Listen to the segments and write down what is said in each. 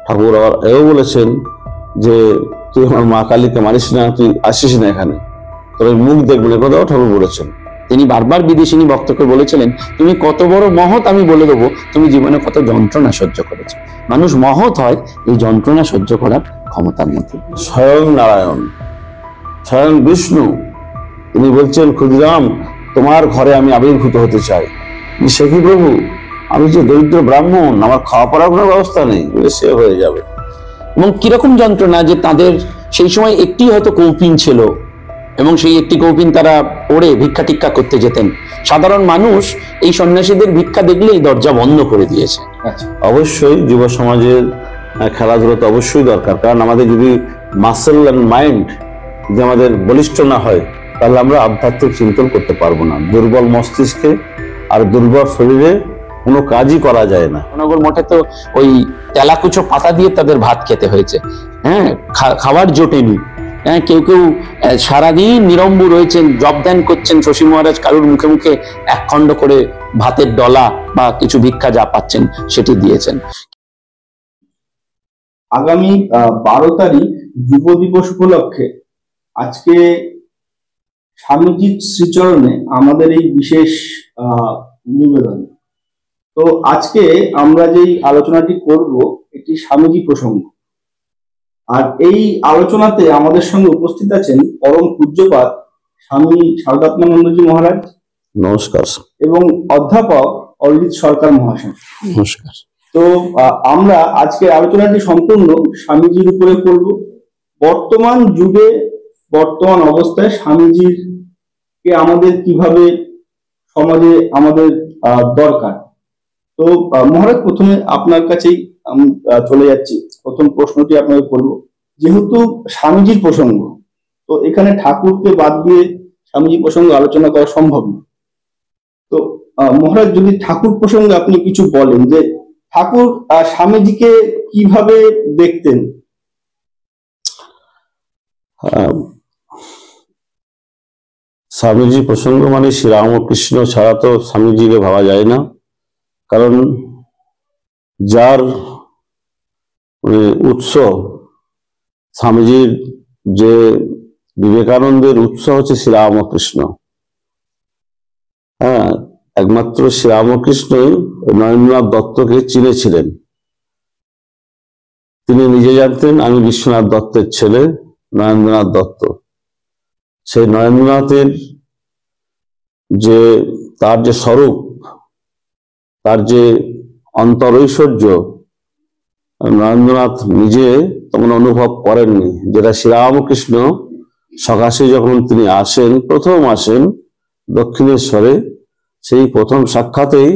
ঠাকুর আবার এও বলেছেন যে তুই আমার মা কালীকে মানিস না, তুই আসিস না এখানে, তোর মুখ দেখবো না, কথাও ঠাকুর বলেছেন। তিনি বারবার বিদেশিনী ভক্তকে বলেছিলেন, তুমি কত বড় মহৎ আমি বলে দেবো, তুমি জীবনে কত যন্ত্রণা সহ্য করেছো। মানুষ মহৎ হয় এই যন্ত্রণা সহ্য করার ক্ষমতার মধ্যে। স্বয়ং নারায়ণ, স্বয়ং বিষ্ণু, তিনি বলছেন ক্ষুদিরাম তোমার ঘরে আমি আবির্ভূত হতে চাই। সে কি প্রভু, আমি যে দরিদ্র ব্রাহ্মণ, আমার খাওয়া পড়ার কোনো ব্যবস্থা নেই। সে হয়ে যাবে। এবং কিরকম যন্ত্রণা যে তাদের সেই সময় একটি হয়তো কৌপিন ছিল এবং সেই একটি কৌপিন তারা পড়ে ভিক্ষা টিক্ষা করতে যেতেন। সাধারণ মানুষ এই সন্ন্যাসীদের ভিক্ষা দেখলেই দরজা বন্ধ করে দিয়েছে। অবশ্যই যুব সমাজের খেলাধুলা তো অবশ্যই দরকার, কারণ আমাদের যদি মাসেল অ্যান্ড মাইন্ড যদি আমাদের বলিষ্ঠ না হয় তাহলে আমরা আধ্যাত্মিক চিন্তন করতে পারবো না। দুর্বল মস্তিষ্কে আর দুর্বল শরীরে কোনো কাজই করা যায় না। নগর মঠে তো ওই তেলাকুচো পাতা দিয়ে তাদের ভাত খেতে হয়েছে। হ্যাঁ, খাবার জোটেনি। হ্যাঁ, কেউ কেউ সারাদিন নিরম্বু রয়েছেন, জপ ধ্যান করছেন, শশী মহারাজ কারুর মুখে মুখে এক খণ্ড করে ভাতের ডলা বা কিছু ভিক্ষা যা পাচ্ছেন সেটি দিয়েছেন। আগামী 12 তারিখ যুব দিবস উপলক্ষে আজকে স্বামীজির শ্রীচরণে আমাদের এই বিশেষ নিবেদন। তো আজকে আমরা যেই আলোচনাটি করব এটি স্বামীজি প্রসঙ্গ। আর এই আলোচনাতে আমাদের সঙ্গে উপস্থিত আছেন পরম পূজ্যপাদ স্বামী শারদাত্মানন্দজি মহারাজ, নমস্কার, এবং অধ্যাপক অরিজিৎ সরকার মহাশয়, নমস্কার। তো আমরা আজকে আলোচনাটি সম্পূর্ণ স্বামীজির উপরে করব। বর্তমান যুগে, বর্তমান অবস্থায় স্বামীজির কে আমাদের কিভাবে সমাজে আমাদের দরকার। তো মহারাজ, প্রথমে আপনার কাছেই আমি চলে যাচ্ছি। প্রথম প্রশ্নটি আপনাকে করব, যেহেতু স্বামীজির প্রসঙ্গ, তো এখানে ঠাকুরকে বাদ দিয়ে স্বামীজি প্রসঙ্গ আলোচনা করা সম্ভব না। তো মহারাজ, যদি ঠাকুর প্রসঙ্গে আপনি কিছু বলেন, যে ঠাকুর স্বামীজিকে কিভাবে দেখতেন? স্বামীজি প্রসঙ্গ মানে শ্রীরামকৃষ্ণ ছাড়া তো স্বামীজিকে ভাবা যায় না। কারণ যার উৎস, স্বামীজির যে বিবেকানন্দের উৎস হচ্ছে শ্রীরামকৃষ্ণ। হ্যাঁ, একমাত্র শ্রীরামকৃষ্ণই নরেন্দ্রনাথ দত্তকে চিনেছিলেন। তিনি নিজে জানতেন আমি বিশ্বনাথ দত্তের ছেলে, নরেন্দ্রনাথ দত্ত। সেই নরেন্দ্রনাথের যে তার যে স্বরূপ, তার যে অন্তরৈশ্বর্য, নরেন্দ্রনাথ নিজে তখন অনুভব করেননি, যেটা শ্রীরামকৃষ্ণ সকাশে যখন তিনি আসেন, প্রথম আসেন দক্ষিণেশ্বরে, সেই প্রথম সাক্ষাতেই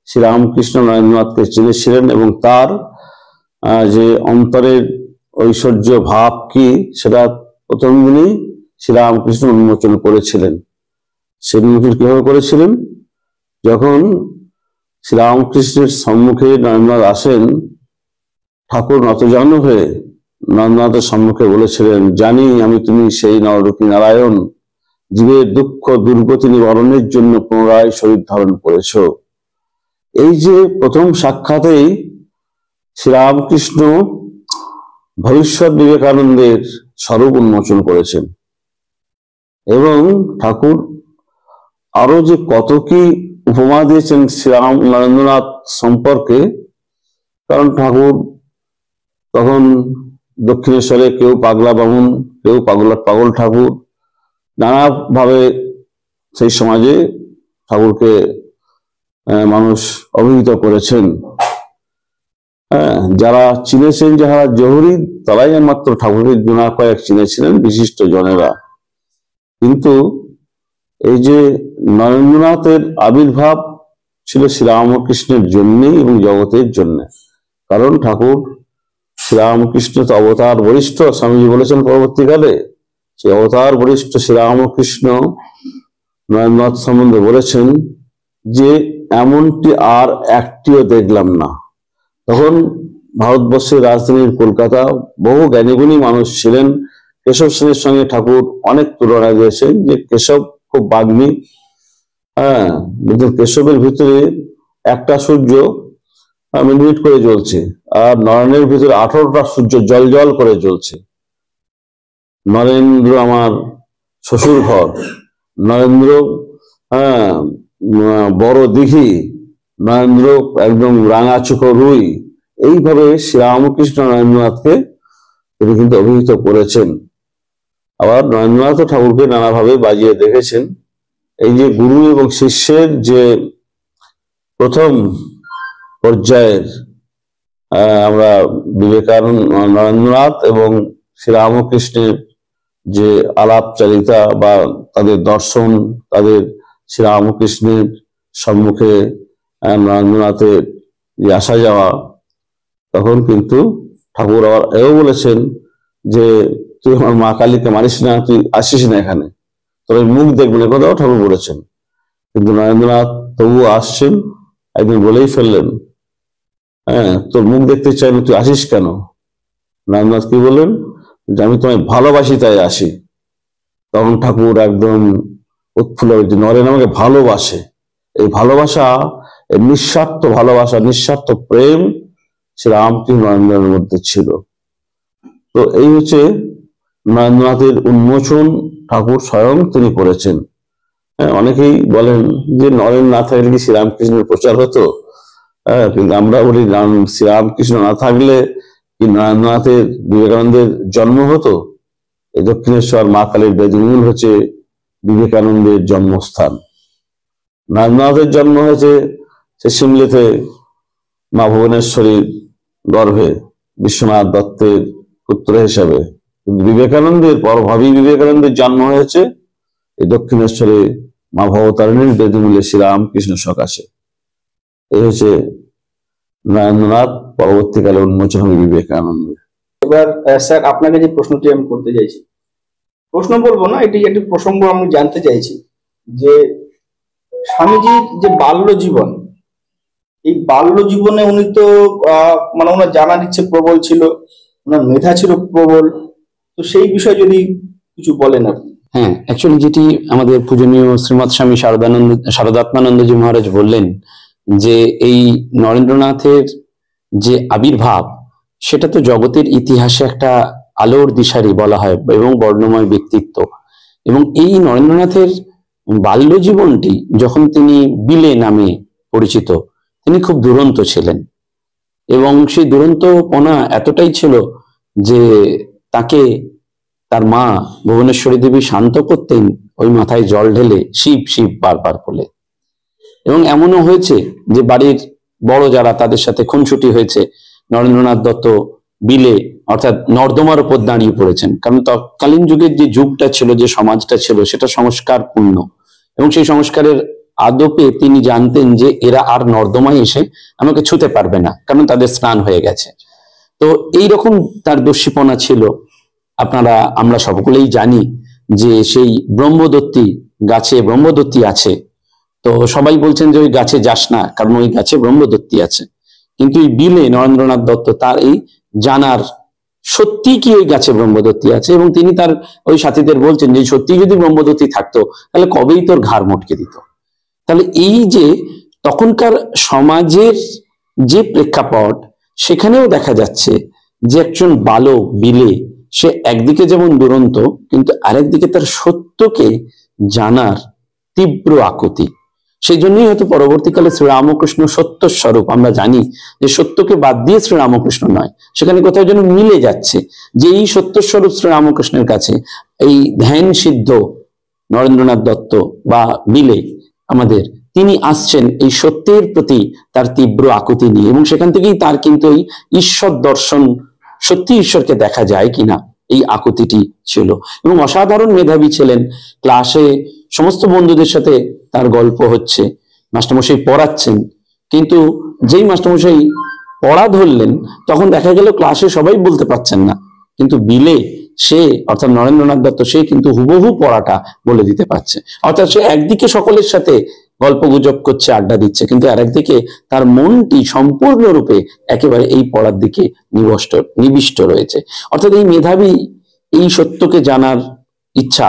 শ্রীরামকৃষ্ণ নরেন্দ্রনাথকে চিনেছিলেন এবং তার যে অন্তরের ঐশ্বর্য ভাব কি সেটা প্রথম দিনই শ্রীরামকৃষ্ণ উন্মোচন করেছিলেন। সে উন্মোচন কিভাবে করেছিলেন? যখন শ্রীরামকৃষ্ণের সম্মুখে নরেন্দ্রনাথ আসেন, ঠাকুর নতজানু হয়ে নরেন্দ্রনাথের সম্মুখে বলেছিলেন, জানি আমি তুমি সেই নররূপী নারায়ণ, জীবের দুঃখ দুর্গতি নিবারণের জন্য পুনরায় শরীর ধারণ করেছ। এই যে প্রথম সাক্ষাতেই শ্রীরামকৃষ্ণ ভবিষ্যৎ বিবেকানন্দের স্বরূপ উন্মোচন করেছেন। এবং ঠাকুর আরো যে কত কি উপমা দিয়েছেন শ্রীরাম নরেন্দ্রনাথ সম্পর্কে, কারণ ঠাকুর তখন দক্ষিণেশ্বরে কেউ পাগলা বামুন, কেউ পাগল ঠাকুর, নানাভাবে সেই সমাজে ঠাকুরকে মানুষ অভিহিত করেছেন। হ্যাঁ, যারা চিনেছেন, যারা জহুরি, তারাই একমাত্র ঠাকুরের জনা কয়েক চিনেছিলেন বিশিষ্ট জনেরা। কিন্তু এই যে নরেন্দ্রনাথের আবির্ভাব ছিল শ্রীরামকৃষ্ণের জন্যই এবং জগতের জন্য। কারণ ঠাকুর শ্রীরামকৃষ্ণ তো অবতার বরিষ্ঠ, স্বামীজি বলেছেন পরবর্তীকালে। সেই অবতার বরিষ্ঠ শ্রীরামকৃষ্ণ নরেন্দ্রনাথ সম্বন্ধে বলেছেন যে এমনটি আর একটিও দেখলাম না। তখন ভারতবর্ষের রাজধানীর কলকাতা, বহু জ্ঞানীগুণী মানুষ ছিলেন। কেশব সেনের সঙ্গে ঠাকুর অনেক তুলনা দিয়েছেন, যে কেশব খুব বাগ্মী। হ্যাঁ, কিন্তু কেশবের ভিতরে একটা সূর্য মিনিট করে জ্বলছে, আর নয়নের ভিতরে 18টা সূর্য জল জল করে জ্বলছে। নরেন্দ্র আমার শ্বশুর ঘর, নরেন্দ্র বড় দিঘি, নরেন্দ্র একদম রাঙাচুকো রুই, এইভাবে শ্রীরামকৃষ্ণ নরেন্দ্রনাথকে তিনি কিন্তু অভিহিত করেছেন। আবার নরেন্দ্রনাথ ঠাকুরকে নানাভাবে বাজিয়ে দেখেছেন। এই যে গুরু এবং শিষ্যের যে প্রথম পর্যায়ের আমরা বিবেকানন্দ, নরেন্দ্রনাথ এবং শ্রীরামকৃষ্ণের যে আলাপচারিতা বা তাদের দর্শন, তাদের শ্রীরামকৃষ্ণের সম্মুখে নরেন্দ্রনাথের যে আসা যাওয়া, তখন কিন্তু ঠাকুর আবার এও বলেছেন যে তুই আমার মা কালীকে মানিস না, তুই আসিস না এখানে, তোর মুখ দেখবেন, কথাও ঠাকুর বলেছেন। কিন্তু নরেন্দ্রনাথ তবুও আসছেন। একদিন বলেই ফেললেন, তোর মুখ দেখতে চাই না, তুই আসিস কেন? নরেন্দ্রনাথ কি বললেন, যে আমি তোমায় ভালোবাসি তাই আসি। তখন ঠাকুর একদম উৎফুল্ল হয়েছে, নরেন আমাকে ভালোবাসে। এই ভালোবাসা, এই নিঃস্বার্থ ভালোবাসা, নিঃস্বার্থ প্রেম শ্রীরামকৃষ্ণ নরেন্দ্রের মধ্যে ছিল। তো এই হচ্ছে নরেন্দ্রনাথের উন্মোচন ঠাকুর স্বয়ং তিনি করেছেন। অনেকেই বলেন যে নরেন না থাকলে কি শ্রীরামকৃষ্ণের প্রচার হতো? কিন্তু আমরা বলি শ্রীরামকৃষ্ণ না থাকলে কি নরেন্দ্রনাথের, বিবেকানন্দের জন্ম হতো? এই দক্ষিণেশ্বর মা কালীর বেদমূল হচ্ছে বিবেকানন্দের জন্মস্থান। নরেন্দ্রনাথের জন্ম হয়েছে সে সিমলিতে মা ভুবনেশ্বরীর গর্ভে বিশ্বনাথ দত্তের পুত্র হিসাবে। কিন্তু বিবেকানন্দের ভাবী বিবেকানন্দের জন্ম হয়েছে এই দক্ষিণেশ্বরে মা ভবতারিণীর বেদমূলে শ্রীরামকৃষ্ণ সকাশে। এই হচ্ছে নরেন্দ্রনাথ, পরবর্তীকালে উন্মোচন হবে বিবেকানন্দ। এবার স্যার আপনাকে যে প্রশ্নটি আমি করতে চাইছি, প্রশ্ন বলবো না, এটি একটি প্রসঙ্গ আমি জানতে চাইছি যে স্বামীজির যে বাল্য জীবন, এই বাল্য জীবনে উনি তো মানে ওনার জানার ইচ্ছে প্রবল ছিল, ওনার মেধা ছিল প্রবল, তো সেই বিষয়ে যদি কিছু বলেন আপনি। হ্যাঁ, অ্যাকচুয়ালি যেটি আমাদের পূজনীয় শ্রীমৎ স্বামী শারদাত্মানন্দজি মহারাজ বললেন যে এই নরেন্দ্রনাথের যে আবির্ভাব, সেটা তো জগতের ইতিহাসে একটা আলোর দিশারি বলা হয় এবং বর্ণময় ব্যক্তিত্ব। এবং এই নরেন্দ্রনাথের বাল্য জীবনটি, যখন তিনি বিলে নামে পরিচিত, তিনি খুব দুরন্ত ছিলেন। এবং সেই দুরন্তপনা এতটাই ছিল যে তাকে তার মা ভুবনেশ্বরী দেবী শান্ত করতেন ওই মাথায় জল ঢেলে শিব শিব বারবার বলে। এবং এমনও হয়েছে যে বাড়ির বড় যারা, তাদের সাথে খুনসুটি হয়েছে। নরেন্দ্রনাথ দত্ত বিলে অর্থাৎ নর্দমার উপর দাঁড়িয়ে পড়েছেন, কারণ তৎকালীন যুগের যে যুগটা ছিল, যে সমাজটা ছিল, সেটা সংস্কারপূর্ণ। এবং সেই সংস্কারের আদপে তিনি জানতেন যে এরা আর নর্দমায় এসে আমাকে ছুতে পারবে না, কারণ তাদের স্নান হয়ে গেছে। তো এইরকম তার দস্যিপনা ছিল। আমরা সকলেই জানি যে সেই ব্রহ্মদত্তী গাছে ব্রহ্মদত্তী আছে। তো সবাই বলছেন যে ওই গাছে যাস না, কারণ ওই গাছে ব্রহ্মদত্তী আছে। কিন্তু এই বিলে নরেন্দ্রনাথ দত্ত তার এই জানার সত্যি কি ওই গাছে ব্রহ্মদত্তী আছে, এবং তিনি তার ওই সাথীদের বলছেন যে সত্যি যদি ব্রহ্মদত্তী থাকতো তাহলে কবেই তোর ঘাড় মটকে দিত। তাহলে এই যে তখনকার সমাজের যে প্রেক্ষাপট, সেখানেও দেখা যাচ্ছে যে একজন বালক বিলে, সে একদিকে যেমন দুরন্ত, কিন্তু আরেকদিকে তার সত্যকে জানার তীব্র আকুতি। সেই জন্যই হয়তো পরবর্তীকালে শ্রীরামকৃষ্ণ সত্য স্বরূপ, আমরা জানি যে সত্যকে বাদ দিয়ে শ্রীরামকৃষ্ণ নয়, সেখানে কোথাও যেন মিলে যাচ্ছে যে এই সত্য স্বরূপ শ্রীরামকৃষ্ণের কাছে এই ধ্যান সিদ্ধ নরেন্দ্রনাথ দত্ত বা বিলে আমাদের, তিনি আসছেন এই সত্যের প্রতি তার তীব্র আকুতি নিয়ে। এবং সেখান থেকেই তার কিন্তু এই ঈশ্বর দর্শন, সত্যি ঈশ্বরকে দেখা যায় কিনা, এই আকুতিটি ছিল। এবং অসাধারণ মেধাবী ছিলেন। ক্লাসে সমস্ত বন্ধুদের সাথে তার গল্প হচ্ছে, মাস্টারমশাই পড়াচ্ছেন, কিন্তু যেই মাস্টারমশাই পড়া ধরলেন, তখন দেখা গেল ক্লাসে সবাই বলতে পারছেন না, কিন্তু বিলে সে, অর্থাৎ নরেন্দ্রনাথ দত্ত, সে কিন্তু হুবহু পড়াটা বলে দিতে পারছে। অর্থাৎ সে একদিকে সকলের সাথে গল্প গুজব করছে, আড্ডা দিচ্ছে, কিন্তু আর একদিকে তার মনটি সম্পূর্ণরূপে একেবারে এই পড়ার দিকে নিবিষ্ট রয়েছে। অর্থাৎ এই মেধাবী, এই সত্যকে জানার ইচ্ছা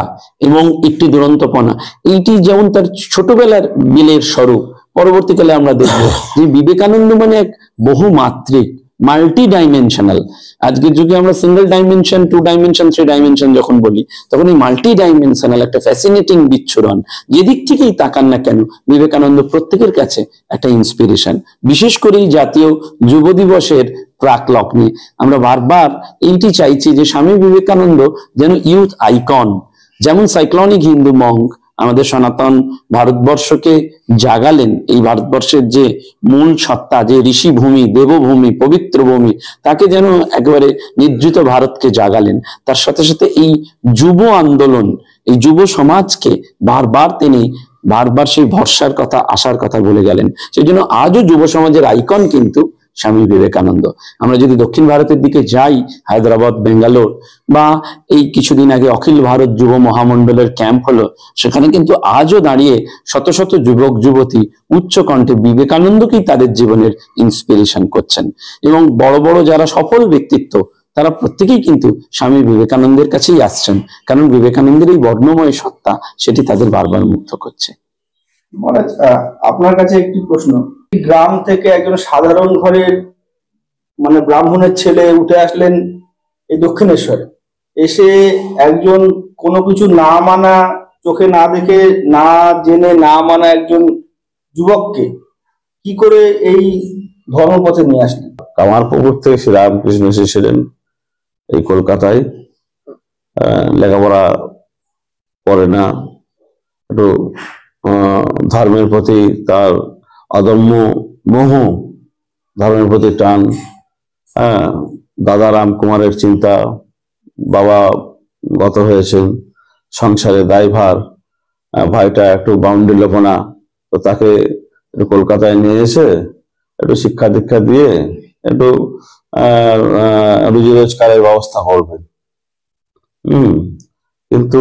এবং একটি দুরন্তপনা, এইটি যেমন তার ছোটবেলার বিলের স্বরূপ, পরবর্তীকালে আমরা দেখব যে বিবেকানন্দ মানে এক বহুমাত্রিক, মাল্টি ডাইমেনশনাল। আজকের যুগে আমরা সিঙ্গেল ডাইমেনশন, 2 ডাইমেনশন, 3 ডাইমেনশন যখন বলি, তখন এই মাল্টি ডাইমেনশনাল একটা ফ্যাসিনেটিং বিচ্ছুরণ, যেদিক থেকেই তাকান না কেন বিবেকানন্দ প্রত্যেকের কাছে একটা ইন্সপিরেশন। বিশেষ করে এই জাতীয় যুব দিবসের প্রাক লগ্নে আমরা বারবার এইটি চাইছি যে স্বামী বিবেকানন্দ যেন ইউথ আইকন, যেমন সাইক্লনিক হিন্দু মঙ্ক আমাদের সনাতন ভারতবর্ষকে জাগালেন, এই ভারতবর্ষের যে মূল সত্তা, যে ঋষিভূমি, দেবভূমি, পবিত্র ভূমি, তাকে যেন একেবারে নিদ্রিত ভারতকে জাগালেন। তার সাথে সাথে এই যুব আন্দোলন, এই যুব সমাজকে তিনি বারবার সেই ভরসার কথা, আশার কথা বলে গেলেন। সেই জন্য আজও যুব সমাজের আইকন কিন্তু স্বামী বিবেকানন্দ। আমরা যদি দক্ষিণ ভারতের দিকে যাই, হায়দ্রাবাদ, বেঙ্গালোর, বা এই কিছুদিন আগে অখিল ভারত যুব মহামণ্ডলের ক্যাম্প হলো, সেখানে কিন্তু আজও দাঁড়িয়ে শত শত যুবক যুবতী উচ্চ কণ্ঠে বিবেকানন্দকেই তাদের জীবনের ইন্সপিরেশন করছেন। এবং বড় বড় যারা সফল ব্যক্তিত্ব, তারা প্রত্যেকেই কিন্তু স্বামী বিবেকানন্দের কাছেই আসছেন, কারণ বিবেকানন্দের এই বর্ণময় সত্তা সেটি তাদের বারবার মুগ্ধ করছে। মহারাজ, আপনার কাছে একটি প্রশ্ন। গ্রাম থেকে একজন সাধারণ ঘরের মানে ব্রাহ্মণের ছেলে উঠে আসলেন এই দক্ষিণেশ্বরে, এসে একজন কোনো কিছু না মানা, চোখে না দেখে, না জেনে, না মানা একজন যুবককে কি করে এই ধর্মপথে নিয়ে আসলেন? কামারপুকুর থেকে শ্রীরামকৃষ্ণ এসেছিলেন এই কলকাতায়, লেখাপড়া করে না, একটু ধর্মের প্রতি তার অদম্য মোহ, ধর্মের প্রতি টান, দাদা রামকুমারের চিন্তা, বাবা গত হয়েছেন, সংসারে দায়ভার, ভাইটা একটু বাউন্ডি লোপনা, তো তাকে একটু কলকাতায় নিয়ে এসে একটু শিক্ষা দীক্ষা দিয়ে একটু রুজি রোজগারের ব্যবস্থা করবেন। কিন্তু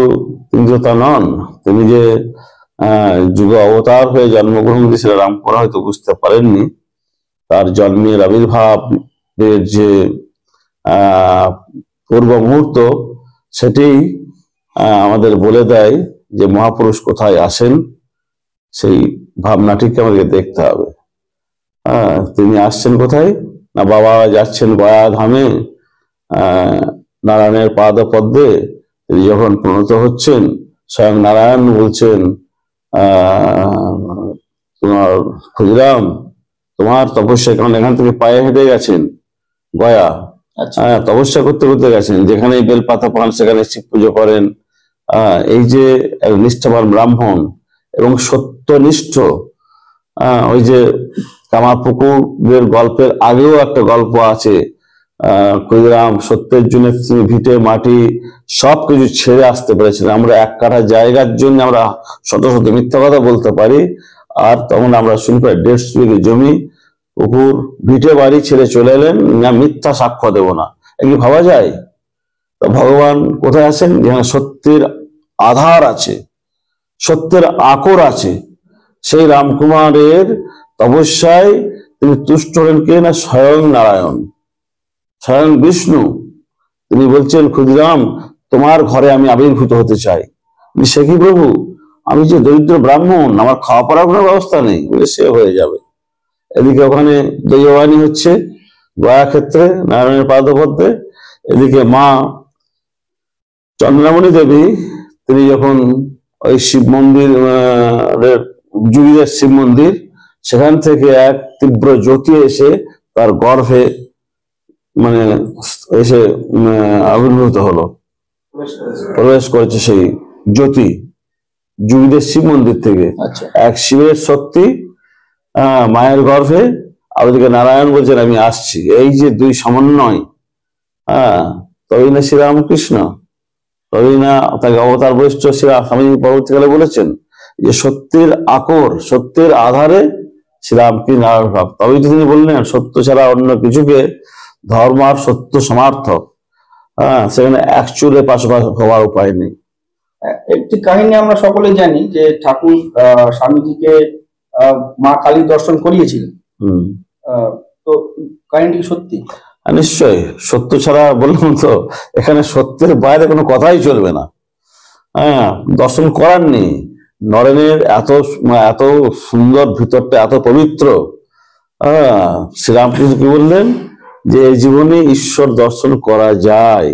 তিনি তো তা নন, তিনি যে যুগ অবতার হয়ে জন্মগ্রহণ করেছিলেন, রামপুরা হয়তো বুঝতে পারেননি। তার জন্মের আবির্ভাবের যে পূর্ব মুহূর্ত, সেটি আমাদের বলে দেয় যে মহাপুরুষ কোথায় আসেন, সেই ভাবনাটিকে আমাদেরকে দেখতে হবে। তিনি আসছেন কোথায় না, বাবা যাচ্ছেন গয়া ধামে, নারায়ণের পাদ পদ্মে তিনি যখন প্রণত হচ্ছেন, স্বয়ং নারায়ণ বলছেন, তোমার ক্ষুদিরাম, তোমার তপস্যা, কারণ এখান থেকে পায়ে হেঁটে গেছেন গয়া, তপস্যা করতে করতে গেছেন, যেখানে বেলপাতা পান সেখানে শিব পুজো করেন। এই যে নিষ্ঠাবান ব্রাহ্মণ এবং সত্যনিষ্ঠ, ওই যে কামারপুকুরের গল্পের আগেও একটা গল্প আছে, ক্ষুদিরাম সত্যের জন্য তিনি ভিটে মাটি সবকিছু ছেড়ে আসতে পেরেছিলেন। আমরা 1 কাঠা জায়গার জন্য আমরা শত শত মিথ্যা কথা বলতে পারি, আর তখন আমরা শুনতে পাই 150 বিঘে জমি, পুকুর, ভিটে বাড়ি ছেড়ে চলে এলেন, না মিথ্যা সাক্ষ্য দেব না। এগুলি ভাবা যায়? তো ভগবান কোথায় আছেন? যেখানে সত্যের আধার আছে, সত্যের আকর আছে। সেই রামকুমারের তপস্যায় তিনি তুষ্ট হলেন কে না, স্বয়ং নারায়ণ, স্বয়ং বিষ্ণু। তিনি বলছেন, ক্ষুদিরাম, তোমার ঘরে আমি আবির্ভূত হতে চাই। সে কি প্রভু, আমি যে দরিদ্র ব্রাহ্মণ, আমার খাওয়া পড়ার কোনো ব্যবস্থা নেই। বলে সে হয়ে যাবে। এদিকে ওখানে দৈববাণী হচ্ছে গয়া ক্ষেত্রে নারায়ণের পাদপদ্মে, এদিকে মা চন্দ্রামণি দেবী তিনি যখন ওই শিব মন্দির, যুগীদের শিব মন্দির, সেখান থেকে এক তীব্র জ্যোতি এসে তার গর্ভে মানে এসে আবির্ভূত হলো, প্রবেশ করেছে সেই জ্যোতি যুগীদের শিব মন্দির থেকে। এক শিবের শক্তি মায়ের গর্ভে, আর ওদিকে নারায়ণ বলছেন আমি আসছি। এই যে দুই সমন্বয়, তবেই না শ্রীরামকৃষ্ণ, তবেই না তাকে অবতার বৈষ্ঠ স্বামীজি পরবর্তীকালে বলেছেন যে সত্যের আকর, সত্যের আধারে শ্রীরামকৃষ্ণ আবির্ভাব। তবেই তো তিনি বললেন সত্য ছাড়া অন্য কিছুকে ধর্ম আর সত্য সমার্থক, সেখানে এক চুলে পাশাপাশ হওয়ার উপায় নেই। একটি কাহিনী আমরা সকলে জানি যে ঠাকুর স্বামীজিকে মা কালী দর্শন করিয়েছিলেন, তো কাহিনীটি সত্যি? নিশ্চয়ই সত্য ছাড়া, বললাম তো এখানে সত্যের বাইরে কোনো কথাই চলবে না। দর্শন করাননি, নরেনের এত এত সুন্দর ভিতরটা এত পবিত্র, শ্রীরামকৃষ্ণ কি বললেন যে এই জীবনে ঈশ্বর দর্শন করা যায়,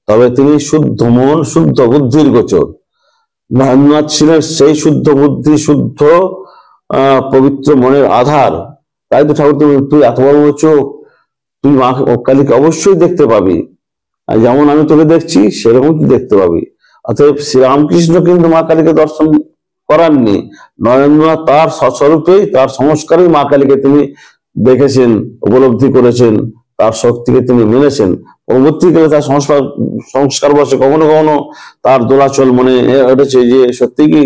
তবে তিনি শুদ্ধ মন শুদ্ধ বুদ্ধির গোচর। মহেন্দ্রনাথ ছিলেন সেই শুদ্ধ বুদ্ধি শুদ্ধ পবিত্র মনের আধার। তাই তো ঠাকুর তুই এত বড় চোখ, তুই মা কালীকে অবশ্যই দেখতে পাবি, আর যেমন আমি তোকে দেখছি সেরকম তুই দেখতে পাবি। অতএব শ্রীরামকৃষ্ণ কিন্তু মা কালীকে দর্শন করাননি, নরেন্দ্রনাথ তার স্বস্বরূপেই তার সংস্কারেই মা কালীকে তিনি দেখেছেন, উপলব্ধি করেছেন, তার শক্তিকে তিনি মেনেছেন। পরবর্তীকালে তার সংস্কার বসে কখনো কখনো তার দোলাচল মনে উঠেছে যে সত্যি কি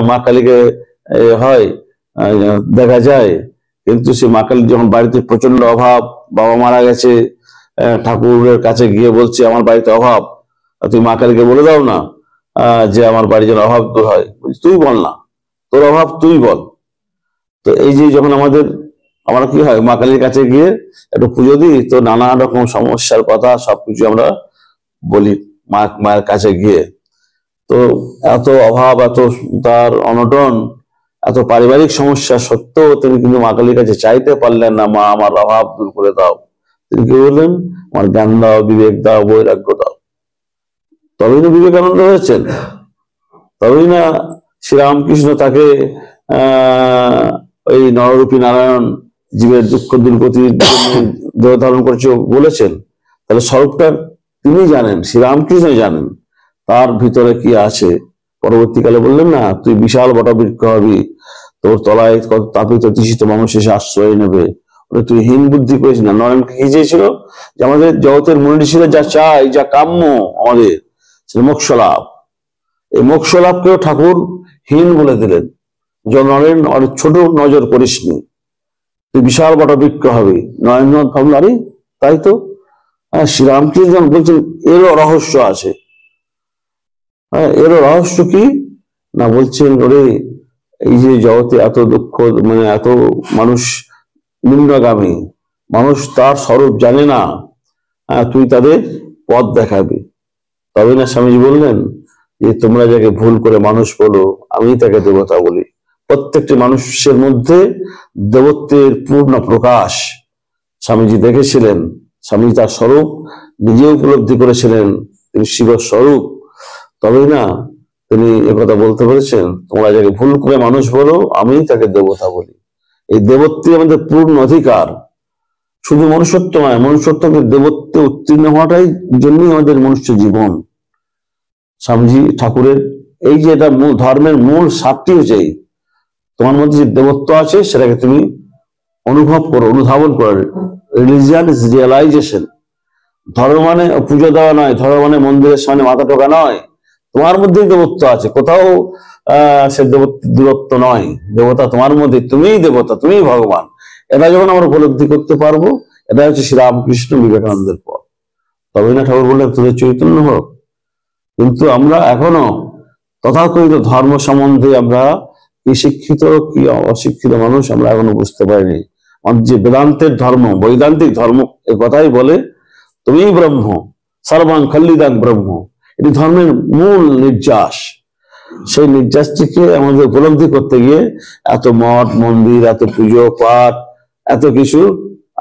মা কালীকে হয় দেখা যায়। কিন্তু সে মা কালীর যখন বাড়িতে প্রচন্ড অভাব, বাবা মারা গেছে, ঠাকুরের কাছে গিয়ে বলছে আমার বাড়িতে অভাব, তুই মা কালীকে বলে দাও না যে আমার বাড়ি যেন অভাব দূর হয়। তুই বল না, তোর অভাব তুই বল। তো এই যে যখন আমরা কি হয় মা কালীর কাছে গিয়ে একটু পুজো দিই, তো নানা রকম সমস্যার কথা সবকিছু আমরা বলি মায়ের কাছে গিয়ে। তো এত অভাব, এত তার অনটন, এত পারিবারিক সমস্যা সত্ত্বেও তিনি কিন্তু মা কালীর কাছে চাইতে পারলেন না মা আমার অভাব দূর করে দাও। তিনি কি বললেন, আমার জ্ঞান দাও, বিবেক দাও, বৈরাগ্য দাও। তবেই না বিবেকানন্দ হয়েছেন, তবেই না শ্রীরামকৃষ্ণ তাকে ওই নররূপী নারায়ণ জীবের দুঃখ দুর্গতির জন্য দেহ ধারণ করেছে বলেছেন। তাহলে স্বরূপটা তিনি জানেন, শ্রীরামকৃষ্ণ জানেন তার ভিতরে কি আছে। পরবর্তীকালে বললেন না, তুই বিশাল বটবৃক্ষ হবি, তোর তলায় কত তাপিত তৃষিত মানুষ এসে আশ্রয় নেবে। তুই হীন বুদ্ধি করিস না। নারায়ণকে কি চেয়েছিল, যে আমাদের জগতের মনীষীরা যা চাই, যা কাম্য আমাদের, সেটা মোক্ষ লাভ। এই মোক্ষ লাভকেও ঠাকুর হীন বলে দিলেন, নরেন ছোট নজর করিসনি, তুই বিশাল বটবৃক্ষ হবি। নরেন্দ্রনাথ ভাবল, আরে তাই তো, শ্রীরামকৃষ্ণ বলছেন এরও রহস্য আছে। এরও রহস্য কি না, বলছেন ওরে এই যে জগতে এত দুঃখ, মানে এত মানুষ নিম্নগামী মানুষ, তার স্বরূপ জানে না, তুই তাদের পথ দেখাবি। তবে না স্বামীজি বললেন যে তোমরা যাকে ভুল করে মানুষ বলো, আমি তাকে দেবতা বলি। প্রত্যেকটি মানুষের মধ্যে দেবত্বের পূর্ণ প্রকাশ স্বামীজি দেখেছিলেন। স্বামীজি তার স্বরূপ নিজে উপলব্ধি করেছিলেন, তিনি শিব স্বরূপ। তবেই না তিনি একথা বলতে পেরেছেন, তোমরা যাকে ভুল করে মানুষ বলো, আমি তাকে দেবতা বলি। এই দেবত্বই আমাদের পূর্ণ অধিকার। শুধু মনুষ্যত্ব নয়, মনুষ্যত্বকে দেবত্বে উত্তীর্ণ হওয়াটাই জন্যই আমাদের মনুষ্য জীবন। স্বামীজি ঠাকুরের এই যে এটা ধর্মের মূল সাতটি হচ্ছে, তোমার মধ্যে যে দেবত্ব আছে সেটাকে তুমি অনুভব করো, অনুধাবন করো। Religion is realisation. ধর্ম মানে পুজো দেওয়া নয়, ধর্ম মানে মন্দিরের সামনে মাথা টোকা নয়। তোমার মধ্যেই দেবত্ব আছে, কোথাও সে দূরত্ব নয়। দেবতা তোমার মধ্যে, তুমিই দেবতা, তুমিই ভগবান। এটা যখন আমরা উপলব্ধি করতে পারবো, এটা হচ্ছে শ্রীরামকৃষ্ণ বিবেকানন্দের পথ। তবে না ঠাকুর বললেন তোদের চৈতন্য হোক। কিন্তু আমরা এখনো তথাকথিত ধর্ম সম্বন্ধে আমরা কি শিক্ষিত কি অশিক্ষিত মানুষ আমরা এখনো বুঝতে পারিনি। আমাদের যে বেদান্তের ধর্ম, বৈদান্তিক ধর্ম এ কথাই বলে তুমিই ব্রহ্ম, সর্বাং খল্লিদাং ব্রহ্ম। এটি ধর্মের মূল নির্যাস। সেই নির্যাসটিকে আমাদের উপলব্ধি করতে গিয়ে এত মঠ মন্দির, এত পুজো পাঠ, এত কিছু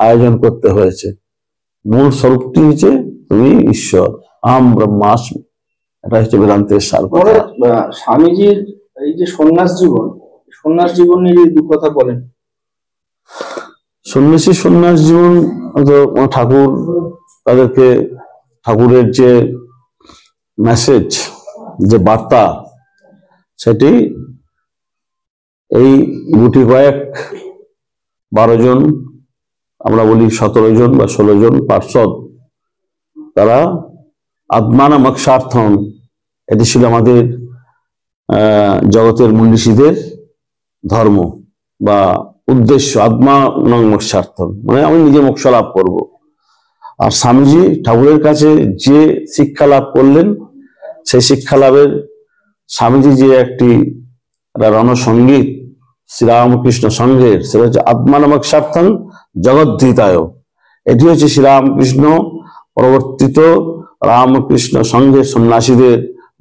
আয়োজন করতে হয়েছে। মূল স্বরূপটি হচ্ছে তুমি ঈশ্বর, আহম ব্রহ্মাস্মি। এটা হচ্ছে বেদান্তের সার কথা। স্বামীজির এই যে সন্ন্যাস জীবন নিয়ে দু কথা বলেন। সন্ন্যাস জীবন ঠাকুর তাদেরকে ঠাকুরের যে মেসেজ, যে বার্তা, সেটি এই গুটি কয়েক 12 জন, আমরা বলি 17 জন বা 16 জন পার্ষদ, তারা আত্মানা মোক্ষার্থম, এটি ছিল আমাদের জগতের মনীষীদের ধর্ম বা উদ্দেশ্য। আত্মানং মোক্ষার্থম মানে আমি নিজে মোক্ষ লাভ করবো। আর স্বামীজি ঠাকুরের কাছে যে শিক্ষা লাভ করলেন, সেই শিক্ষা লাভের স্বামীজি যে একটি রণসঙ্গীত শ্রীরামকৃষ্ণ সংঘের, সেটা হচ্ছে আত্মানমোক্ষার্থং জগদ্ধিতায়। এটি হচ্ছে শ্রীরামকৃষ্ণ পরবর্তীত রামকৃষ্ণ সংঘের সন্ন্যাসীদের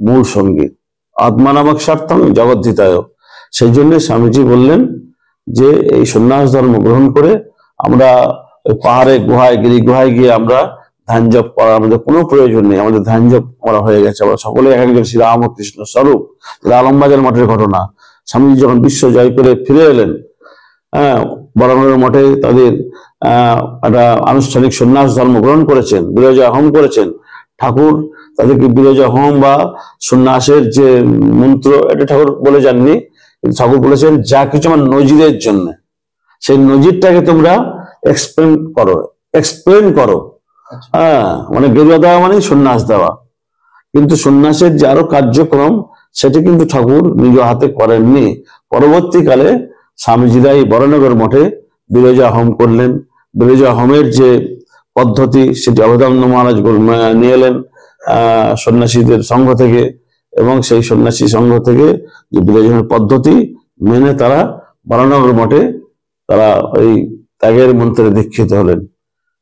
মূল সঙ্গীত, আত্মানমোক্ষার্থং জগদ্ধিতায়। সেই জন্য স্বামীজি বললেন যে এই সন্ন্যাস ধর্ম গ্রহণ করে আমরা ওই পাহাড়ে গুহায় গিরি গুহায় গিয়ে আমরা ধ্যান জপ করার আমাদের কোনো প্রয়োজন নেই, আমাদের ধ্যান জপ করা হয়ে গেছে, আমরা সকলে এক একজন শ্রী রামকৃষ্ণ স্বরূপ। আলমবাজার মঠের ঘটনা, স্বামীজি যখন বিশ্ব জয় করে ফিরে এলেন, বরানগর মঠে তাদের একটা আনুষ্ঠানিক সন্ন্যাস ধর্ম গ্রহণ করেছেন, বিরজা হোম করেছেন। ঠাকুর তাদেরকে বিরজা হোম বা সন্ন্যাসের যে মন্ত্র, এটা ঠাকুর বলে যাননি, কিন্তু ঠাকুর বলেছেন যা কিছু আমার নজিরের জন্য, সেই নজিরটাকে তোমরা এক্সপ্লেন করো। মানে গেরুয়া দেওয়া মানে সন্ন্যাস দেওয়া, কিন্তু সন্ন্যাসের যে আরো কার্যক্রম সেটি কিন্তু ঠাকুর নিজ হাতে করেননি। পরবর্তীকালে স্বামীজিরাই বরানগর মঠে বিরজা হোম করলেন। বিরজা হোমের যে পদ্ধতি সেটি অবদানন্দ মহারাজ নিয়ে এলেন সন্ন্যাসীদের সংঘ থেকে, এবং সেই সন্ন্যাসী সংঘ থেকে যে বিরজা হোমের পদ্ধতি মেনে তারা বরানগর মঠে তারা ওই ত্যাগের মন্ত্রে দীক্ষিত হলেন,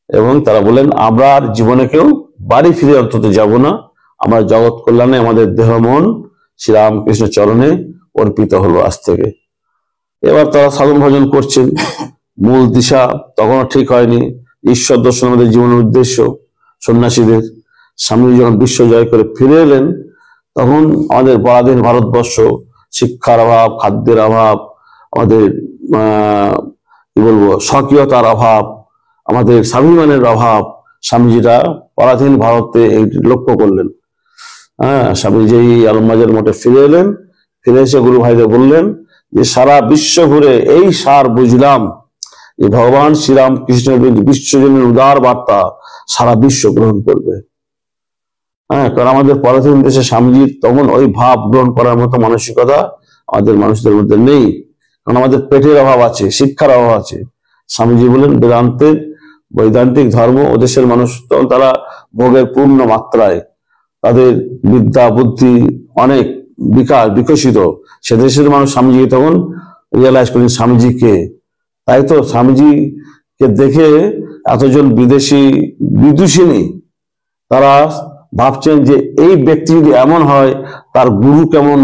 এবং তারা বলেন আমরা আর জীবনে কেউ বাড়ি ফিরে অন্তত যাব না, আমরা জগৎ কল্যাণে আমাদের দেহ মন শ্রীরামকৃষ্ণ চরণে অর্পিত হলো আজ থেকে। এবার তারা সাধন ভজন করছেন, মূল দিশা তখনও ঠিক হয়নি। ঈশ্বর দর্শন আমাদের জীবনের উদ্দেশ্য সন্ন্যাসীদের। স্বামী যখন বিশ্ব জয় করে ফিরে এলেন, তখন আমাদের পরাধীন ভারতবর্ষ, শিক্ষার অভাব, খাদ্যের অভাব, আমাদের কি বলবো স্বকীয়তার অভাব, আমাদের স্বাভিমানের অভাব, স্বামীজিরা পরাধীন ভারতে লক্ষ্য করলেন। স্বামীজি আলমবাজার মঠে ফিরে এলেন, ফিরে এসে গুরু ভাইদের বললেন যে সারা বিশ্ব ঘুরে এই সার বুঝলাম যে ভগবান শ্রীরাম কৃষ্ণের বিশ্বজনের উদার বার্তা সারা বিশ্ব গ্রহণ করবে। কারণ আমাদের পরাধীন দেশে স্বামীজির তখন ওই ভাব গ্রহণ করার মতো মানসিকতা আমাদের মানুষদের মধ্যে নেই, কারণ আমাদের পেটের অভাব আছে, শিক্ষার অভাব আছে। স্বামীজি বলেন বেদান্তের বৈদান্তিক ধর্ম ও দেশের মানুষ তখন তারা ভোগের পূর্ণ মাত্রায়, তাদের বিদ্যা বুদ্ধি অনেক বিকশিত, সে দেশের মানুষ স্বামীজিকে তখন রিয়েলাইজ করেন স্বামীজিকে। তাই তো স্বামীজিকে দেখে এতজন বিদেশি বিদুষিনী তারা ভাবছেন যে এই ব্যক্তি যদি এমন হয়, তার গুরু কেমন,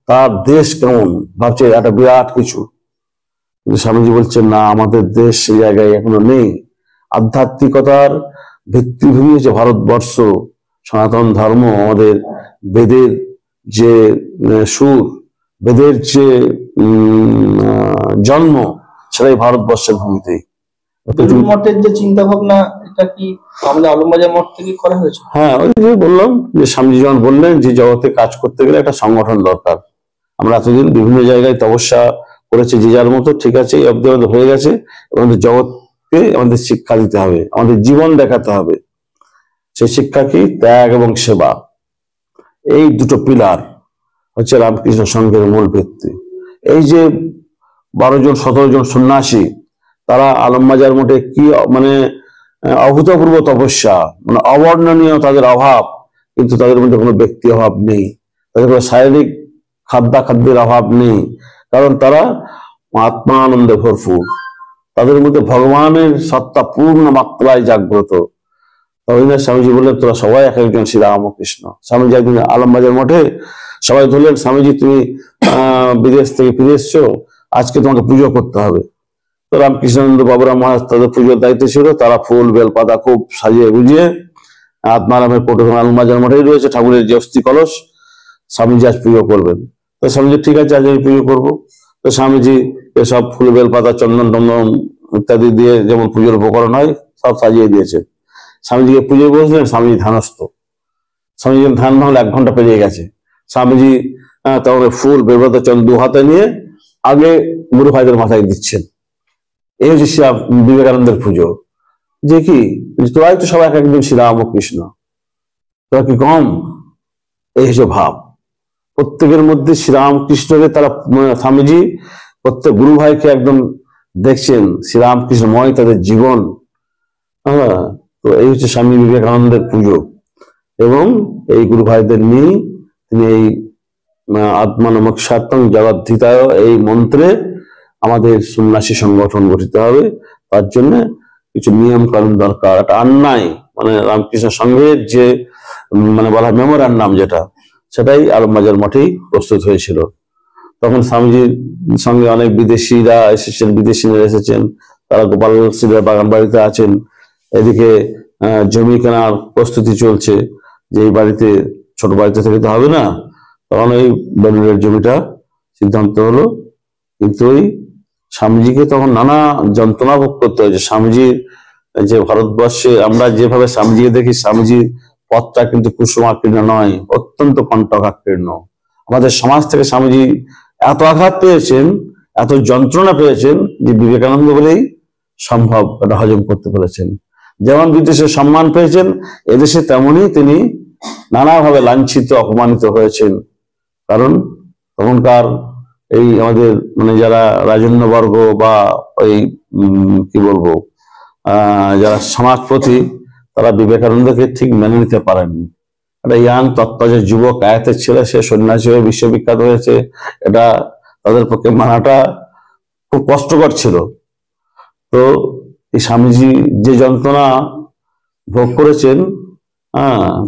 তার দেশ কেমন, ভাবছে একটা বিরাট কিছু। কিন্তু স্বামীজি বলছেন না, আমাদের দেশ সেই জায়গায় এখনো নেই। আধ্যাত্মিকতার ভিত্তিভূমি হচ্ছে ভারতবর্ষ, সনাতন ধর্ম, আমাদের বেদের যে সুর, বেদের যে জন্ম, সেটাই ভারতবর্ষের ভূমিতেই। মঠের যে চিন্তা ভাবনা, এটা কি আমাদের আলমবাজার মঠ থেকে করা হয়েছে? হ্যাঁ, ওই যে বললাম যে স্বামীজি যখন বললেন যে জগতে কাজ করতে গেলে একটা সংগঠন দরকার। আমরা এতদিন বিভিন্ন জায়গায় তপস্যা করেছি যে যার মতো, ঠিক আছে, এই অব্দি আমাদের হয়ে গেছে, আমাদের জগৎকে আমাদের শিক্ষা দিতে হবে, আমাদের জীবন দেখাতে হবে। সেই শিক্ষা কি? ত্যাগ এবং সেবা। এই দুটো পিলার হচ্ছে রামকৃষ্ণ সংঘের মূল ভিত্তি। এই যে 12 জন 17 জন সন্ন্যাসী, তারা আলমবাজার মঠে কি মানে অভূতপূর্ব তপস্যা, মানে অবর্ণনীয় তাদের অভাব, কিন্তু তাদের মধ্যে কোনো ব্যক্তি অভাব নেই, তাদের কোনো শারীরিক খাদ্যের অভাব নেই, কারণ তারা আত্মানন্দে ভরপুর, তাদের মধ্যে ভগবানের সত্তা পূর্ণ মাত্রায় জাগ্রত। রবীন্দ্রনাথ স্বামীজি বললেন তোরা সবাই এক একজন শ্রী রামকৃষ্ণ। স্বামীজি একদিন আলমবাজার মঠে সবাই ধরলেন, স্বামীজি তুমি বিদেশ থেকে ফিরে এসছো, আজকে তোমাকে পুজো করতে হবে। তো রামকৃষ্ণানন্দ বাবুরাম মহারাজ তাদের পুজোর দায়িত্ব ছিল, তারা ফুল বেলপাতা খুব সাজিয়ে বুঝিয়ে আত্মারামের পটে আলমবাজার মঠেই রয়েছে ঠাকুরের যে অস্থি কলস, স্বামীজি আজ পুজো করবেন। তো স্বামীজি ঠিক আছে, আজ আমি পুজো করবো। তো স্বামীজি এসব ফুল বেলপাতা চন্দন টন্দন ইত্যাদি দিয়ে যেমন পুজোর উপকরণ হয় সব সাজিয়ে দিয়েছে। স্বামীজিকে পুজো বসলেন, স্বামীজি ধ্যানস্থ। স্বামীজি ধ্যান ভাঙলে 1 ঘন্টা পেরিয়ে গেছে। স্বামীজি তখন ফুল বেলপাতা চন্দন 2 হাতে নিয়ে আগে গুরু ভাইদের মাথায় দিচ্ছেন। এই হচ্ছে শ্রী বিবেকানন্দের পুজো। যে কি তোরাই তো সবাই একজন শ্রী রামকৃষ্ণ, তোরা কি কম? এই হচ্ছে ভাব। প্রত্যেকের মধ্যে শ্রীরামকৃষ্ণকে তারা, স্বামীজি প্রত্যেক গুরু ভাইকে একদম দেখছেন শ্রীরামকৃষ্ণময় তাদের জীবন। তো এই হচ্ছে স্বামী বিবেকানন্দের পুজো, এবং এই গুরু ভাইদের নিয়ে তিনি এই আত্মানমক স্বার্থং জগদ্ধিতায় এই মন্ত্রে আমাদের সন্ন্যাসী সংগঠন গঠিত হবে। তার জন্য কিছু নিয়ম কানুন দরকার, একটা অন্যায় মানে রামকৃষ্ণ সংঘের যে মানে বলা মেমোরান্ডাম যেটা, সেটাই আলমবাজার মঠেই প্রস্তুত হয়েছিল। তখন স্বামীজির সঙ্গে অনেক বিদেশিরা এসেছেন, তারা গোপাল সিংহের বাগান বাড়িতে আছেন। এদিকে জমি কেনার প্রস্তুতি চলছে, যে এই বাড়িতে, ছোট বাড়িতে থেকে তো হবে না, তখন ওই বেলুড়ের জমিটা সিদ্ধান্ত হলো। কিন্তু ওই স্বামীজিকে তখন নানা যন্ত্রণা ভোগ করতে হয়েছে। স্বামীজির যে ভারতবর্ষে আমরা যেভাবে স্বামীজিকে দেখি, স্বামীজির পথটা কিন্তু কুসুমাকীর্ণ নয়, অত্যন্ত কণ্টকাকীর্ণ। আমাদের সমাজ থেকে স্বামীজি এত আঘাত পেয়েছেন, এত যন্ত্রণা পেয়েছেন, যে বিবেকানন্দ বলেই সম্ভব এটা হজম করতে পেরেছেন। যেমন বিদেশে সম্মান পেয়েছেন, এদেশে তেমনই তিনি নানাভাবে লাঞ্ছিত, অপমানিত হয়েছেন। কারণ তখনকার এই আমাদের মানে যারা রাজন্যবর্গ বা ওই কি বলবো যারা সমাজপতি, তারা বিবেকানন্দকে ঠিক মেনে নিতে পারেননি। একটা ইয়াং তত্ত্বজা যুবক আয়াতের ছেলে, সে সন্ন্যাসী হয়ে বিশ্ববিখ্যাত হয়েছে, এটা তাদের পক্ষে মানাটা খুব কষ্টকর ছিল। তো এই স্বামীজি যে যন্ত্রণা ভোগ করেছেন,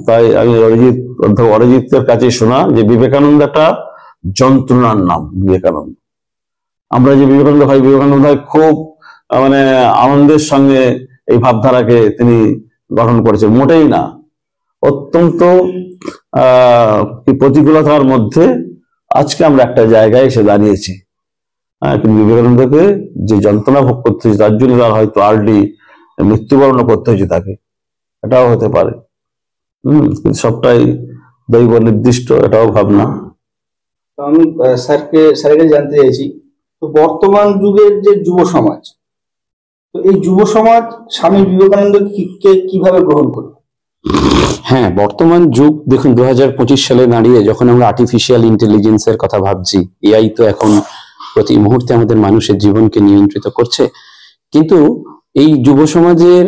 তাই আমি অরিজিতের কাছে শোনা যে বিবেকানন্দ একটা যন্ত্রণার নাম। বিবেকানন্দ, আমরা যে বিবেকানন্দ ভাই, বিবেকানন্দ ভাই খুব মানে আনন্দের সঙ্গে এই ভাবধারাকে তিনি গঠন করেছেন, মোটেই না। অত্যন্ত প্রতিকূলতার মধ্যে আজকে আমরা একটা জায়গায় এসে দাঁড়িয়েছি। কিন্তু বিবেকানন্দকে যে যন্ত্রণা ভোগ করতে হয়েছে, তার জন্য তার হয়তো আর্লি মৃত্যুবরণ করতে হয়েছে তাকে, এটাও হতে পারে। কিন্তু সবটাই দৈব নির্দিষ্ট, এটাও ভাবনা। আমি স্যারকে জানতে চাইছি, তো বর্তমান যুগের যে যুব সমাজ, তো এই যুব সমাজ স্বামী বিবেকানন্দকে কিভাবে গ্রহণ করবে? হ্যাঁ, বর্তমান যুগ দেখুন, 2025 সালে দাঁড়িয়ে যখন আমরা আর্টিফিশিয়াল ইন্টেলিজেন্সের কথা ভাবছি, এআই তো এখন প্রতি মুহূর্তে আমাদের মানুষের জীবনকে নিয়ন্ত্রিত করছে। কিন্তু এই যুব সমাজের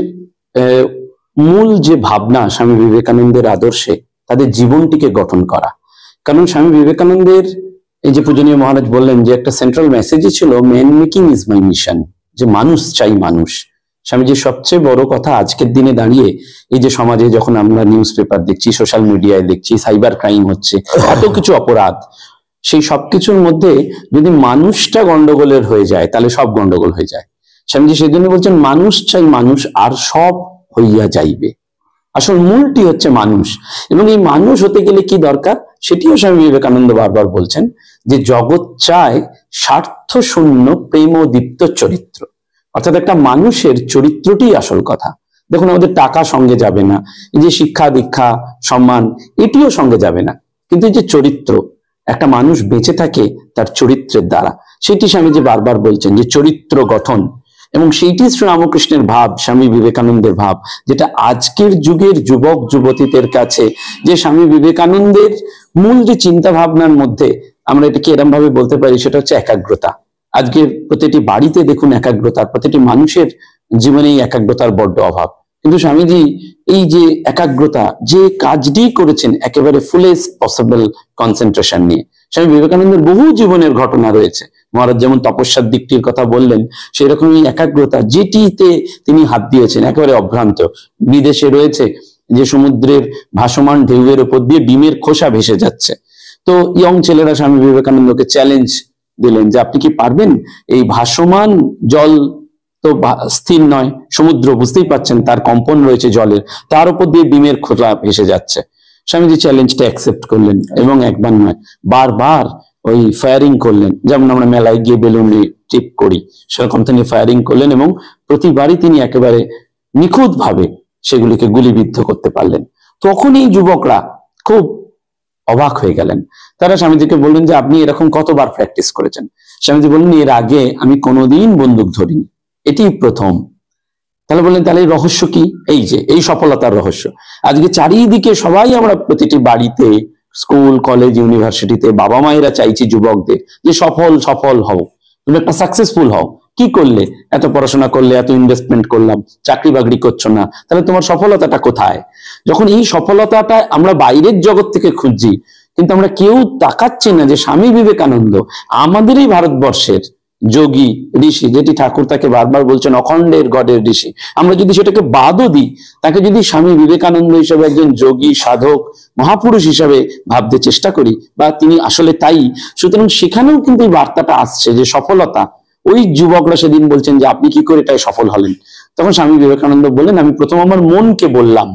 মূল যে ভাবনা স্বামী বিবেকানন্দের আদর্শে, তাদের জীবনটিকে গঠন করা। কারণ স্বামী বিবেকানন্দের এই যে পূজনীয় মহারাজ বললেন যে একটা সেন্ট্রাল মেসেজই ছিল man making is my mission, যে মানুষ চাই মানুষ। স্বামীজির সবচেয়ে বড় কথা আজকের দিনে দাঁড়িয়ে এই যে সমাজে যখন আমরা নিউজ পেপার দেখছি, সোশ্যাল মিডিয়ায় দেখছি, সাইবার ক্রাইম হচ্ছে, এত কিছু অপরাধ, সেই সবকিছুর মধ্যে যদি মানুষটা গন্ডগোলের হয়ে যায়, তাহলে সব গন্ডগোল হয়ে যায়। স্বামীজি সেই জন্য বলছেন মানুষ চাই মানুষ, আর সব হইয়া যাইবে। আসল মূলটি হচ্ছে মানুষ। এবং এই মানুষ হতে গেলে কি দরকার, সেটিও স্বামী বিবেকানন্দ বারবার বলছেন যে জগৎ চায় স্বার্থ শূন্য প্রেমদীপ্ত চরিত্র। অর্থাৎ একটা মানুষের চরিত্রটি আসল কথা। দেখুন, আমাদের টাকা সঙ্গে যাবে না, এই যে শিক্ষা দীক্ষা সম্মান, এটিও সঙ্গে যাবে না, কিন্তু এই যে চরিত্র, একটা মানুষ বেঁচে থাকে তার চরিত্রের দ্বারা। সেটি স্বামীজি বারবার বলছেন যে চরিত্র গঠন, এবং সেইটি শ্রীরামকৃষ্ণের ভাব, স্বামী বিবেকানন্দের ভাব, যেটা আজকের যুগের যুবক যুবতীদের কাছে যে স্বামী বিবেকানন্দের মূল যে চিন্তা ভাবনার মধ্যে আমরা এটাকে এরম ভাবে বলতে পারি, সেটা হচ্ছে একাগ্রতা। আজকের প্রতিটি বাড়িতে দেখুন একাগ্রতা, প্রতিটি মানুষের জীবনেই একাগ্রতার বড্ড অভাব। কিন্তু স্বামীজি এই যে একাগ্রতা, যে কাজটি করেছেন একেবারে ফুলেস্ট পসিবল কনসেন্ট্রেশন নিয়ে। স্বামী বিবেকানন্দের বহু জীবনের ঘটনা রয়েছে। মহারাজ যেমন তপস্যার দিকটির কথা বললেন, সেই রকমই একাগ্রতা, যেটিতে তিনি হাত দিয়েছেন একেবারে অভ্রান্ত। বিদেশে রয়েছে যে সমুদ্রের ভাসমান ঢেউয়ের উপর দিয়ে ডিমের খোসা ভেসে যাচ্ছে, তো ইয়ং ছেলেরা স্বামী বিবেকানন্দকে চ্যালেঞ্জ দিলেন যে আপনি কি পারবেন, এই ভাসমান জল তো স্থির নয়, সমুদ্র বুঝতেই পাচ্ছেন তার কম্পন রয়েছে জলের, তার উপর দিয়ে ডিমের খোসা ভেসে যাচ্ছে। স্বামীজি চ্যালেঞ্জটা অ্যাকসেপ্ট করলেন এবং একবার নয় বারবার ওই ফায়ারিং করলেন, যেমন আমরা মেলায় গিয়ে বেলুন টিপ করি সেরকম তিনি ফায়ারিং করলেন, এবং প্রতিবারই তিনি একেবারে নিখুঁত ভাবে সেগুলিকে গুলিবিদ্ধ করতে পারলেন। তখন এই যুবকরা খুব অবাক হয়ে গেলেন। তারা স্বামীজিকে বললেন যে আপনি এরকম কতবার প্র্যাকটিস করেছেন? স্বামীজি বললেন এর আগে আমি কোনোদিন বন্দুক ধরিনি, এটি প্রথম। তাহলে বললেন তাহলে রহস্য কি? এই যে এই সফলতার রহস্য। আজকে চারিদিকে সবাই আমরা প্রতিটি বাড়িতে, স্কুল কলেজ ইউনিভার্সিটিতে বাবা মায়েরা চাইছি যুবকদের যে সফল হও, তুমি একটা সাকসেসফুল হও। কি করলে? এত পড়াশোনা করলে, এত ইনভেস্টমেন্ট করলাম, চাকরি বাকরি করছো না, তাহলে তোমার সফলতাটা কোথায়? যখন এই সফলতাটা আমরা বাইরের জগৎ থেকে খুঁজছি, কিন্তু আমরা কেউ তাকাচ্ছি না যে স্বামী বিবেকানন্দ আমাদের এই ভারতবর্ষের যোগী, ঋষি, যেটি ঠাকুর তাকে বারবার বলছেন অখণ্ডের গডের ঋষি, আমরা যদি সেটাকে বাদও দিই, তাকে যদি স্বামী বিবেকানন্দ হিসেবে একজন যোগী, সাধক, মহাপুরুষ হিসাবে ভাবতে চেষ্টা করি, বা তিনি আসলে তাই, সুতরাং সেখানেও কিন্তু এই বার্তাটা আসছে যে সফলতা। ওই যুবকরা সেদিন বলছেন যে আপনি কি করে এটাই সফল হলেন, তখন স্বামী বিবেকানন্দ বললেন আমি প্রথম আমার মনকে বললাম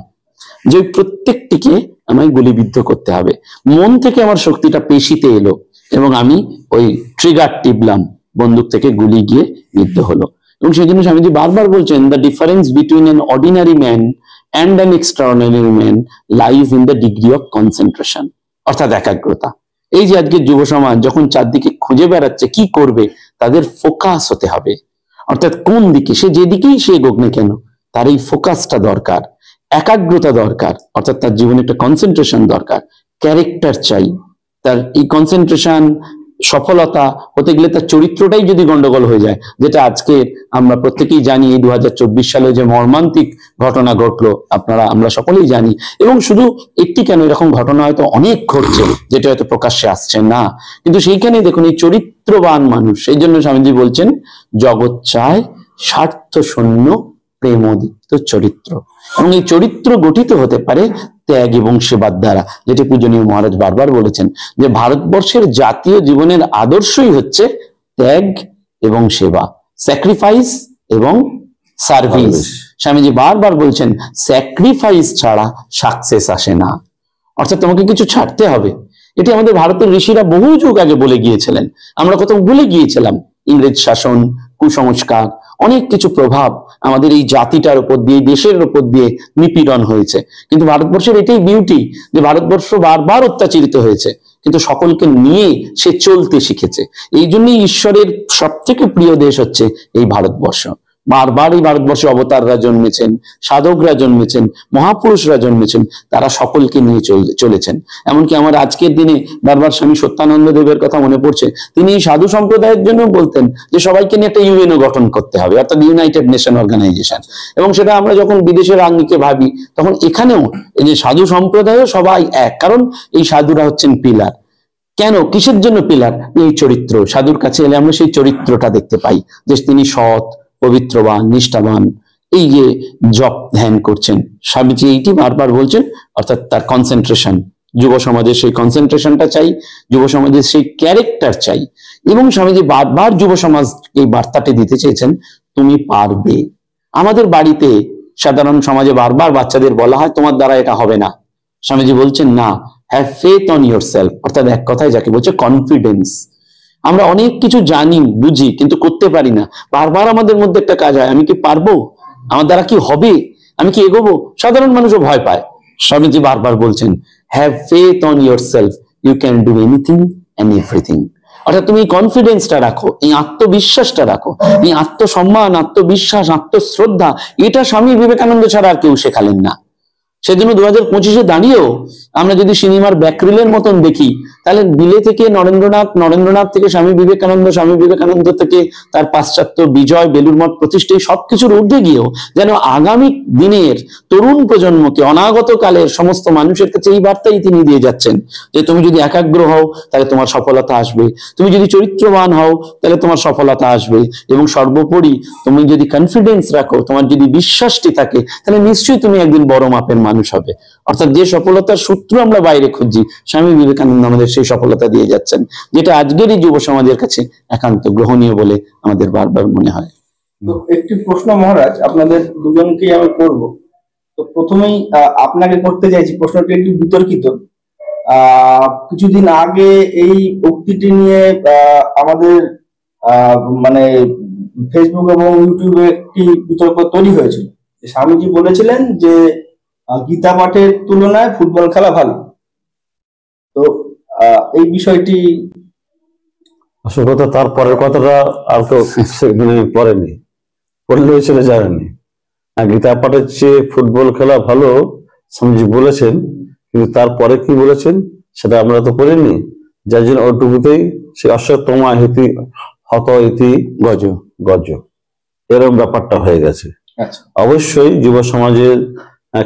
যে প্রত্যেকটিকে আমায় গুলিবিদ্ধ করতে হবে। মন থেকে আমার শক্তিটা পেশিতে এলো এবং আমি ওই ট্রিগার টিপলাম, বন্দুক থেকে গুলি গিয়ে বিদ্ধ হলো। এবং সেই জন্য স্বামীজি বারবার বলছেন the difference between an ordinary man and an extraordinary man lies in the degree of concentration, অর্থাৎ একাগ্রতা। এই যে আজকের যুব সমাজ যখন চারদিকে খুঁজে বেড়াচ্ছে কি করবে, তাদের ফোকাস হতে হবে, অর্থাৎ কোন দিকে, সে যেদিকেই সে এগোক না কেন তার এই ফোকাসটা দরকার, একাগ্রতা দরকার, অর্থাৎ তার জীবনে একটা কনসেন্ট্রেশন দরকার, ক্যারেক্টার চাই। তার এই কনসেন্ট্রেশন, সফলতা হতে গেলে তার চরিত্রটাই যদি গন্ডগোল হয়ে যায়, যেটা আজকে আমরা প্রত্যেকেই জানি, এই 2024 সালে যে মর্মান্তিক ঘটনা ঘটলো আমরা সকলেই জানি। এবং শুধু একটি কেন, এরকম ঘটনা হয়তো অনেক ঘটছে যেটা হয়তো প্রকাশ্যে আসছে না, কিন্তু সেইখানেই দেখুন এই চরিত্রবান মানুষ। সেই জন্য স্বামীজি বলছেন জগৎ চায় স্বার্থ শূন্য প্রেমোদীপ্ত চরিত্র, এবং এই চরিত্র গঠিত হতে পারে ত্যাগ এবং সেবার দ্বারা, যেটি পূজনীয় মহারাজ বারবার বলেছেন যে ভারতবর্ষের জাতীয় জীবনের আদর্শই হচ্ছে ত্যাগ এবং সেবা, স্যাক্রিফাইস এবং সার্ভিস। স্বামীজি বারবার বলছেন স্যাক্রিফাইস ছাড়া সাকসেস আসে না, অর্থাৎ তোমাকে কিছু ছাড়তে হবে। এটি আমাদের ভারতের ঋষিরা বহু যুগ আগে বলে গিয়েছিলেন, আমরা কত ভুলে গিয়েছিলাম। ইংরেজ শাসন, কুসংস্কার, অনেক কিছু প্রভাব আমাদের এই জাতিটার উপর দিয়ে, দেশের উপর দিয়ে নিপীড়ন হয়েছে। কিন্তু ভারতবর্ষের এটাই বিউটি যে ভারতবর্ষ বারবার অত্যাচারিত হয়েছে, কিন্তু সকলকে নিয়ে সে চলতে শিখেছে। এই জন্যই ঈশ্বরের সব থেকে প্রিয় দেশ হচ্ছে এই ভারতবর্ষ। বারবার এই ভারতবর্ষে অবতাররা জন্মেছেন, সাধকরা জন্মেছেন, মহাপুরুষরা জন্মেছেন, তারা সকলকে নিয়ে চলেছেন। এমনকি আমার আজকের দিনে বারবার স্বামী সত্যানন্দ দেবের কথা মনে পড়ছে। তিনি এই সাধু সম্প্রদায়ের জন্য বলতেন যে সবাইকে নিয়ে একটা ইউএনও গঠন করতে হবে, অর্থাৎ ইউনাইটেড নেশন অর্গানাইজেশন। এবং সেটা আমরা যখন বিদেশের আঙ্গিকে ভাবি, তখন এখানেও এই যে সাধু সম্প্রদায়ও সবাই এক, কারণ এই সাধুরা হচ্ছেন পিলার। কেন, কিসের জন্য পিলার? এই চরিত্র। সাধুর কাছে এলে আমরা সেই চরিত্রটা দেখতে পাই যে তিনি সৎ, পবিত্রবান, নিষ্ঠাবান, এই যে জপ ধ্যান করছেন। স্বামীজি এইটি বারবার বলছেন, অর্থাৎ তার কনসেন্ট্রেশন, যুব সমাজের সেই কনসেন্ট্রেশনটা চাই, যুব সমাজের সেই ক্যারেক্টার চাই। এবং স্বামীজি বারবার যুব সমাজ এই বার্তাটি দিতে চেয়েছেন তুমি পারবে। আমাদের বাড়িতে সাধারণ সমাজে বারবার বাচ্চাদের বলা হয় তোমার দ্বারা এটা হবে না। স্বামীজি বলছেন না, হ্যাভ ফেথ অন ইয়োরসেলফ, অর্থাৎ এক কথায় যাকে বলছে কনফিডেন্স। আমরা অনেক কিছু জানি, বুঝি, কিন্তু করতে পারি না। বারবার আমাদের মধ্যে একটা কাজ হয়, আমি কি পারবো, আমার দ্বারা কি হবে, আমি কি এগোবো। সাধারণ মানুষও ভয় পায়। স্বামীজি বারবার বলছেন have faith on yourself, you can do anything and everything. অর্থাৎ তুমি কনফিডেন্সটা রাখো, এই আত্মবিশ্বাসটা রাখো, এই আত্মসম্মান, আত্মবিশ্বাস, আত্মশ্রদ্ধা, এটা স্বামী বিবেকানন্দ ছাড়া আর কেউ শেখালেন না। সেজন্য 2025-এ দাঁড়িয়েও আমরা যদি সিনেমার ব্যাকরিলের মতন দেখি, তাহলে বিলে থেকে নরেন্দ্রনাথ থেকে স্বামী বিবেকানন্দ থেকে তার পাশ্চাত্য বিজয়, বেলুর মঠ প্রতিষ্ঠা, সবকিছুর ঊর্ধ্বে গিয়েও যেন আগামী দিনের তরুণ প্রজন্মকে, অনাগত কালের সমস্ত মানুষের কাছে এই বার্তাই তিনি দিয়ে যাচ্ছেন যে তুমি যদি একাগ্র হও তাহলে তোমার সফলতা আসবে, তুমি যদি চরিত্রবান হও তাহলে তোমার সফলতা আসবে, এবং সর্বোপরি তুমি যদি কনফিডেন্স রাখো, তোমার যদি বিশ্বাসটি থাকে, তাহলে নিশ্চয়ই তুমি একদিন বড় মাপের মানুষ হবে। অর্থাৎ যে সফলতার সূত্র আমরা বাইরে খুঁজছি, স্বামী বিবেকানন্দ আমাদের সেই সফলতা দিয়ে যাচ্ছেন, যেটা আজকের এই যুব সমাজের কাছে একান্ত গ্রহণীয় বলে আমাদের বারবার মনে হয়। তো একটি প্রশ্ন মহারাজ আপনাদের দুজনকেই আমি করব। তো প্রথমেই আপনাকে করতে চাইছি, প্রশ্নটি একটু বিতর্কিত। কিছুদিন আগে এই উক্তিটি নিয়ে আমাদের মানে ফেসবুক এবং ইউটিউবে একটি বিতর্ক তৈরি হয়েছিল। স্বামীজি বলেছিলেন যে গীতা পাঠের তুলনায় ফুটবল খেলা ভালো। তো এই বিষয়টি আসল কথা, তার পরের কথাটা আর কেউ মানে পড়েনি, পড়লে হয়েছিল জানেনি। গীতা পাঠের চেয়ে ফুটবল খেলা ভালো স্বামীজি বলেছেন, কিন্তু তারপরে কি বলেছেন সেটা আমরা তো পড়িনি। যার জন্য ওটুকুতেই সে অশ্বত্থমা হিতি হত ইতি গজ গজ, এরকম ব্যাপারটা হয়ে গেছে। অবশ্যই যুব সমাজের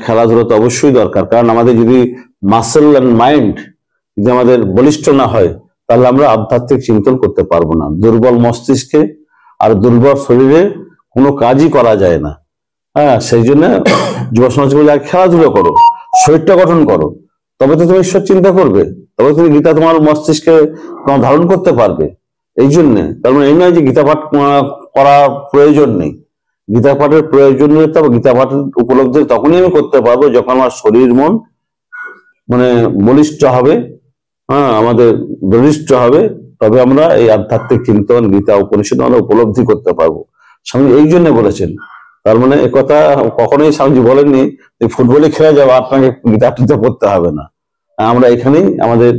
খেলাধুলা তো অবশ্যই দরকার, কারণ আমাদের যদি মাসেল অ্যান্ড মাইন্ড যদি আমাদের বলিষ্ঠ না হয়, তাহলে আমরা আধ্যাত্মিক চিন্তন করতে পারবো না। দুর্বল মস্তিষ্কে আর দুর্বল শরীরে কোনো কাজই করা যায় না। হ্যাঁ, সেই জন্য যুব সমাজ বলে খেলাধুলো করো, শরীরটা গঠন করো, তবে তো তুমি ঈশ্বর চিন্তা করবে, তবে তুমি গীতা তোমার মস্তিষ্কে তোমার ধারণ করতে পারবে। এই জন্যে তার মানে এই নয় যে গীতা পাঠ করা প্রয়োজন নেই। গীতা পাঠের প্রয়োজনীয়তা বা গীতা পাঠের উপলব্ধি তখনই আমি করতে পারবো যখন আমার শরীর মন মানে বলিষ্ঠ হবে, হ্যাঁ, আমাদের বলিষ্ঠ হবে, তবে আমরা এই আধ্যাত্মিক চিন্তন গীতা উপনিষদ আমরা উপলব্ধি করতে পারবো। স্বামী এই জন্য বলেছেন। তার মানে একথা কখনোই স্বামীজি বলেননি যে ফুটবলে খেলে যাবো, আপনাকে গীতা টিতা পড়তে হবে না। আমরা এখানেই আমাদের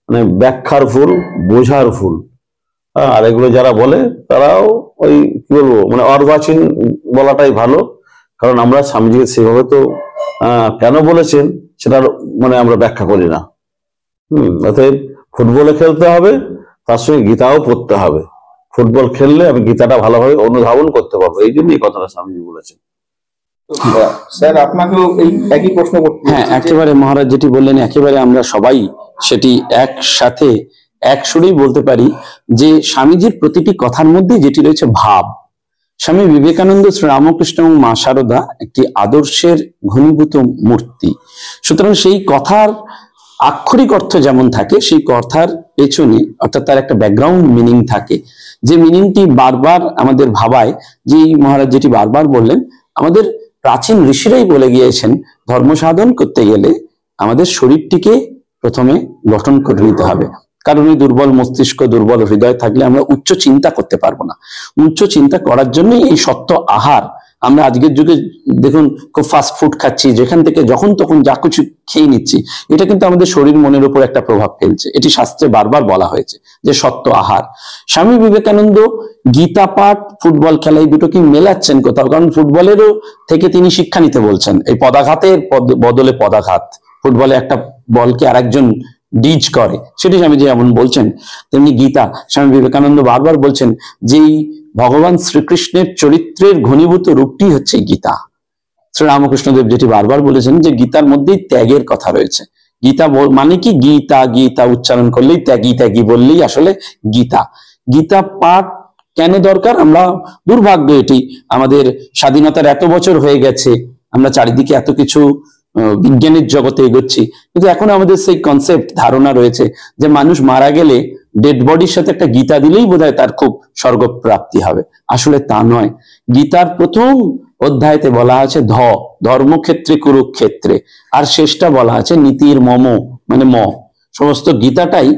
মানে ব্যাখ্যার ভুল, বোঝার ভুল। আর এগুলো যারা বলে তারাও ওই কি বলবো মানে অর্বাচীন বলাটাই ভালো, কারণ আমরা স্বামীজিকে সেভাবে তো কেন বলেছেন সেটার মানে আমরা ব্যাখ্যা করি না। অতএব ফুটবলে খেলতে হবে, তার সঙ্গে গীতাও পড়তে হবে। ফুটবল খেললে আমি গীতাটা ভালোভাবে অনুধাবন করতে পারবো, এই জন্য এই কথাটা স্বামীজি বলেছেন। স্যার আপনাকেও এই একই প্রশ্ন করতে। হ্যাঁ, একেবারে মহারাজ যেটি বললেন একেবারে আমরা সবাই সেটি একসাথে এক সুরেই বলতে পারি যে স্বামীজির প্রতিটি কথার মধ্যে যেটি রয়েছে ভাব। স্বামী বিবেকানন্দ, শ্রীরামকৃষ্ণ এবং মা শারদা একটি আদর্শের ঘনীভূত মূর্তি। সুতরাং সেই কথার আক্ষরিক অর্থ যেমন থাকে, সেই কথার পেছনে অর্থাৎ তার একটা ব্যাকগ্রাউন্ড মিনিং থাকে, যে মিনিংটি বারবার আমাদের ভাবায়। যে মহারাজ যেটি বারবার বললেন, আমাদের প্রাচীন ঋষিরাই বলে গিয়েছেন ধর্ম সাধন করতে গেলে আমাদের শরীরটিকে প্রথমে গঠন করে নিতে হবে। কারণ এই দুর্বল মস্তিষ্ক, দুর্বল হৃদয় থাকলে আমরা উচ্চ চিন্তা করতে পারবো না। উচ্চ চিন্তা করার জন্যই এই সত্য আহার। আমরা আজকের যুগে দেখুন খুব ফাস্ট ফুড খাচ্ছি, যেখান থেকে যখন তখন যা কিছু খেয়ে নিচ্ছি, এটা কিন্তু আমাদের শরীর মনের উপর একটা প্রভাব ফেলছে। এটি শাস্ত্রে বারবার বলা হয়েছে যে সত্য আহার। স্বামী বিবেকানন্দ গীতা পাঠ, ফুটবল খেলা, এই দুটো কি মেলাচ্ছেন কোথাও? কারণ ফুটবলেরও থেকে তিনি শিক্ষা নিতে বলছেন। এই পদাঘাতের বদলে পদাঘাত, ফুটবলে একটা বলকে আরেকজন ডিজ করে, সেটি স্বামীজি যেমন বলছেন, তেমনি গীতা স্বামী বিবেকানন্দ বারবার বলছেন যে ভগবান শ্রীকৃষ্ণের চরিত্রের ঘনীভূত রূপটি হচ্ছে গীতা। শ্রীরামকৃষ্ণদেব যেটি বারবার বলেছেন যে গীতার মধ্যেই ত্যাগের কথা রয়েছে। গীতা মানে কি? গীতা, গীতা উচ্চারণ করলেই ত্যাগী, ত্যাগী বললেই আসলে গীতা। গীতা পাঠ কেন দরকার? আমরা দুর্ভাগ্য এটি, আমাদের স্বাধীনতার এত বছর হয়ে গেছে, আমরা চারিদিকে এত কিছু বিজ্ঞানের জগতে এগোচ্ছি, কিন্তু এখন আমাদের সেই কনসেপ্ট ধারণা রয়েছে যে মানুষ মারা গেলে ডেড বডির সাথে একটা গীতা দিলেই বোধহয় তার খুব স্বর্গপ্রাপ্তি হবে। আসলে তা নয়। গীতার প্রথম অধ্যায়তে বলা আছে ধর্মক্ষেত্রে কুরুক্ষেত্রে, আর শেষটা বলা আছে নীতির মম, মানে সমস্ত গীতাটাই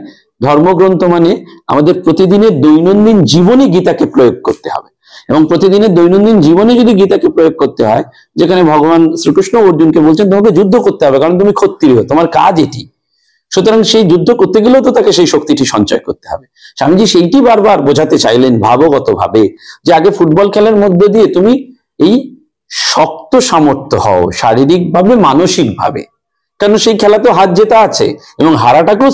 ধর্মগ্রন্থ। মানে আমাদের প্রতিদিনের দৈনন্দিন জীবনে গীতাকে প্রয়োগ করতে হবে, এবং প্রতিদিনের দৈনন্দিন জীবনে যদি গীতাকে প্রয়োগ করতে হয়, যেখানে ভগবান শ্রীকৃষ্ণ অর্জুনকে বলছেন তোমাকে যুদ্ধ করতে হবে, কারণ তুমি ক্ষত্রিয়, তোমার কাজ এটি। সুতরাং সেই যুদ্ধ করতে গেলেও তো তাকে সেই শক্তিটি সঞ্চয় করতে হবে। স্বামীজি সেইটি বারবার বোঝাতে চাইলেন ভাবগত ভাবে, যে আগে ফুটবল খেলার মধ্যে দিয়ে তুমি এই শক্ত সামর্থ্য হও, শারীরিক ভাবে, মানসিক ভাবে, কারণ সেই খেলাতে হার জেতা আছে, এবং হারাটাকেও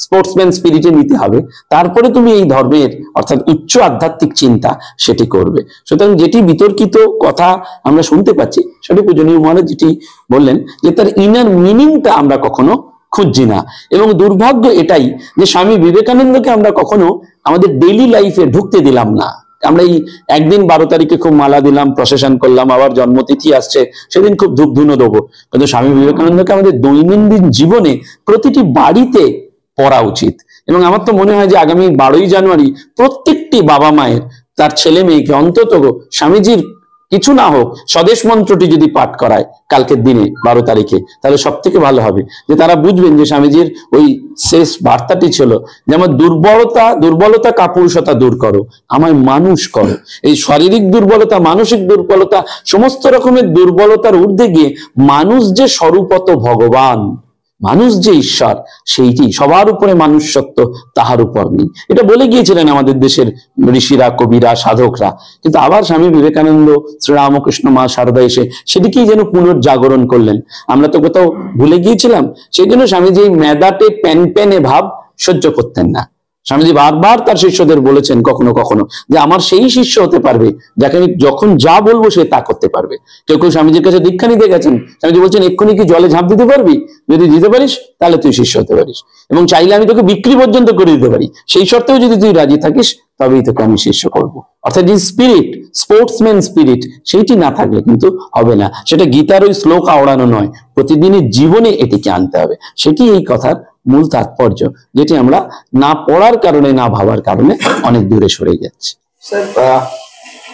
স্পোর্টসম্যান স্পিরিটে নিতে হবে। তারপরে তুমি এই ধর্মের অর্থাৎ উচ্চ আধ্যাত্মিক চিন্তা সেটি করবে। সুতরাং যেটি বিতর্কিত কথা আমরা শুনতে পাচ্ছি, সেটি পূজনীয় মহারাজ যেটি বললেন যে তার ইনার মিনিংটা আমরা কখনো খুঁজছি না। এবং দুর্ভাগ্য এটাই যে স্বামী বিবেকানন্দকে আমরা কখনো আমাদের ডেইলি লাইফে ঢুকতে দিলাম না। আমরা এই একদিন 12 তারিখে খুব মালা দিলাম, প্রসেশন করলাম, আবার জন্মতিথি আসছে সেদিন খুব ধূপ ধুনো দেবো, কিন্তু স্বামী বিবেকানন্দকে আমাদের দৈনন্দিন জীবনে প্রতিটি বাড়িতে পড়া উচিত। এবং আমার তো মনে হয় যে আগামী 12ই জানুয়ারি প্রত্যেকটি বাবা মায়ের তার ছেলে মেয়েকে অন্তত স্বামীজির কিছু না হোক স্বদেশ মন্ত্রটি যদি পাঠ করায় কালকের দিনে 12 তারিখে, তাহলে সব থেকে ভালো হবে। যে তারা বুঝবেন যে স্বামীজির ওই শেষ বার্তাটি ছিল যে আমার দুর্বলতা কাপুরুষতা দূর করো, আমায় মানুষ করো। এই শারীরিক দুর্বলতা, মানসিক দুর্বলতা, সমস্ত রকমের দুর্বলতার ঊর্ধ্বে গিয়ে মানুষ যে স্বরূপত ভগবান, মানুষ যে ঈশ্বর, সেইটি সবার উপরে মানুষ সত্য, তাহার উপর নেই, এটা বলে গিয়েছিলেন আমাদের দেশের ঋষিরা, কবিরা, সাধকরা। কিন্তু আবার স্বামী বিবেকানন্দ, শ্রীরামকৃষ্ণ, মা শারদা এসে সেটিকেই যেন পুনর্জাগরণ করলেন। আমরা তো কোথাও ভুলে গিয়েছিলাম। সেই জন্য স্বামীজি মেদাটে প্যান প্যানে ভাব সহ্য করতেন না। স্বামীজি বারবার তার শিষ্যদের বলেছেন কখনো কখনো যে আমার সেই শিষ্য হতে পারবে যাকে আমি যখন যা বলবো সে তা করতে পারবে। কেউ কেউ স্বামীজির কাছে দীক্ষা নিতে গেছেন, স্বামীজি বলছেন এক্ষুনি কি জলে ঝাঁপ দিতে পারবি? যদি দিতে পারিস তাহলে তুই শিষ্য হতে পারিস, এবং চাইলে আমি তোকে বিক্রি পর্যন্ত করে দিতে পারি, সেই শর্তেও যদি তুই রাজি থাকিস তবেই তোকে আমি শিষ্য করবো। অর্থাৎ যে স্পিরিট, স্পোর্টসম্যান স্পিরিট, সেইটি না থাকলে কিন্তু হবে না। সেটা গীতার ওই শ্লোক আওড়ানো নয়, প্রতিদিনের জীবনে এটিকে আনতে হবে। সেটি এই কথার মূল তাৎপর্য, যেটি আমরা না পড়ার কারণে, না ভাবার কারণে অনেক দূরে সরে যাচ্ছি। স্যার,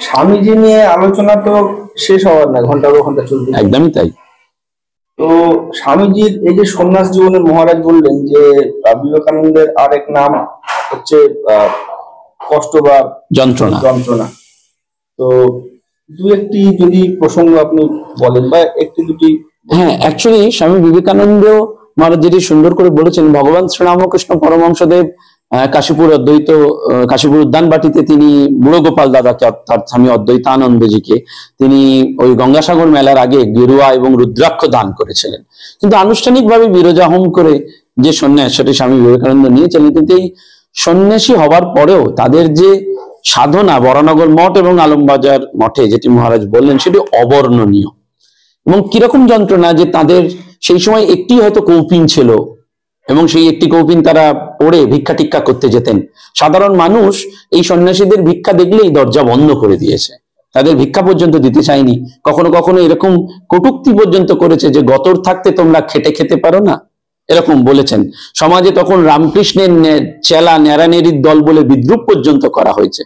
স্বামীজি নিয়ে আলোচনা তো শেষ হওয়ার না, ঘন্টার পর ঘন্টা চলবে। একদমই তাই। তো স্বামীজির এই যে সন্ন্যাস জীবনে মহারাজ বললেন যে বিবেকানন্দের আরেক নাম হচ্ছে কষ্ট বা যন্ত্রণা। তো দু একটি যদি প্রসঙ্গ আপনি বলেন বা একটি দুটি। হ্যাঁ, অ্যাকচুয়ালি স্বামী বিবেকানন্দ মহারাজ যেটি সুন্দর করে বলেছেন, ভগবান শ্রীরামকৃষ্ণ পরমহংসদেব কাশীপুর উদ্যান বাটিতে তিনি বুড়ো গোপাল দাদাকে অর্থাৎ স্বামী অদ্বৈতানন্দজিকে তিনি ওই গঙ্গাসাগর মেলার আগে গেরুয়া এবং রুদ্রাক্ষ দান করেছিলেন। কিন্তু আনুষ্ঠানিকভাবে বিরজা হোম করে যে সন্ন্যাস, সেটি স্বামী বিবেকানন্দ নিয়েছিলেন। কিন্তু এই সন্ন্যাসী হবার পরেও তাদের যে সাধনা বরানগর মঠ এবং আলমবাজার মঠে যেটি মহারাজ বললেন সেটি অবর্ণনীয়। এবং কিরকম যন্ত্রণা যে তাদের সেই সময় একটি হয়তো কৌপিন ছিল, এবং সেই একটি কৌপিন তারা পড়ে ভিক্ষা টিক্ষা করতে যেতেন। সাধারণ মানুষ এই সন্ন্যাসীদের ভিক্ষা দেখলেই দরজা বন্ধ করে দিয়েছে, তাদের ভিক্ষা পর্যন্ত দিতে চায়নি। কখনো কখনো এরকম কটূক্তি পর্যন্ত করেছে যে গতর থাকতে তোমরা খেতে পারো না, এরকম বলেছেন। সমাজে তখন রামকৃষ্ণের চেলা ন্যাড়ানেরির দল বলে বিদ্রুপ পর্যন্ত করা হয়েছে।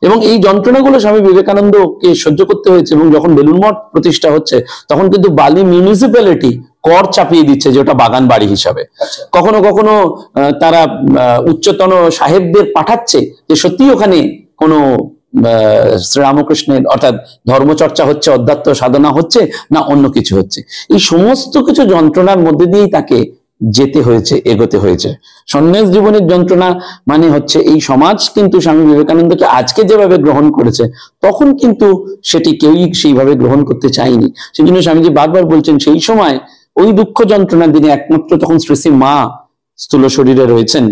এবং এই যন্ত্রণাগুলো স্বামী বিবেকানন্দকে সহ্য করতে হয়েছে। এবং যখন বেলুড় মঠ প্রতিষ্ঠা হচ্ছে তখন কিন্তু বালি মিউনিসিপ্যালিটি কর চাপিয়ে দিচ্ছে যে ওটা বাগান বাড়ি হিসাবে। কখনো কখনো তারা উচ্চতন সাহেবদের পাঠাচ্ছে যে সত্যি ওখানে কোনো শ্রীরামকৃষ্ণের অর্থাৎ ধর্মচর্চা হচ্ছে, অধ্যাত্ম সাধনা হচ্ছে, না অন্য কিছু হচ্ছে। এই সমস্ত কিছু যন্ত্রণার মধ্যে দিয়েই তাকে যেতে হয়েছে, এগোতে হয়েছে। সন্ন্যাস জীবনের যন্ত্রণা মানে হচ্ছে এই সমাজ কিন্তু স্বামী বিবেকানন্দকে আজকে যেভাবে গ্রহণ করেছে তখন কিন্তু সেটি কেউই সেইভাবে গ্রহণ করতে চায়নি। সেই জন্য স্বামীজি বারবার বলছেন সেই সময় ওই দুঃখ যন্ত্রণার দিনে একমাত্র তখন শ্রী শ্রী মা স্থূল শরীরে রয়েছেন,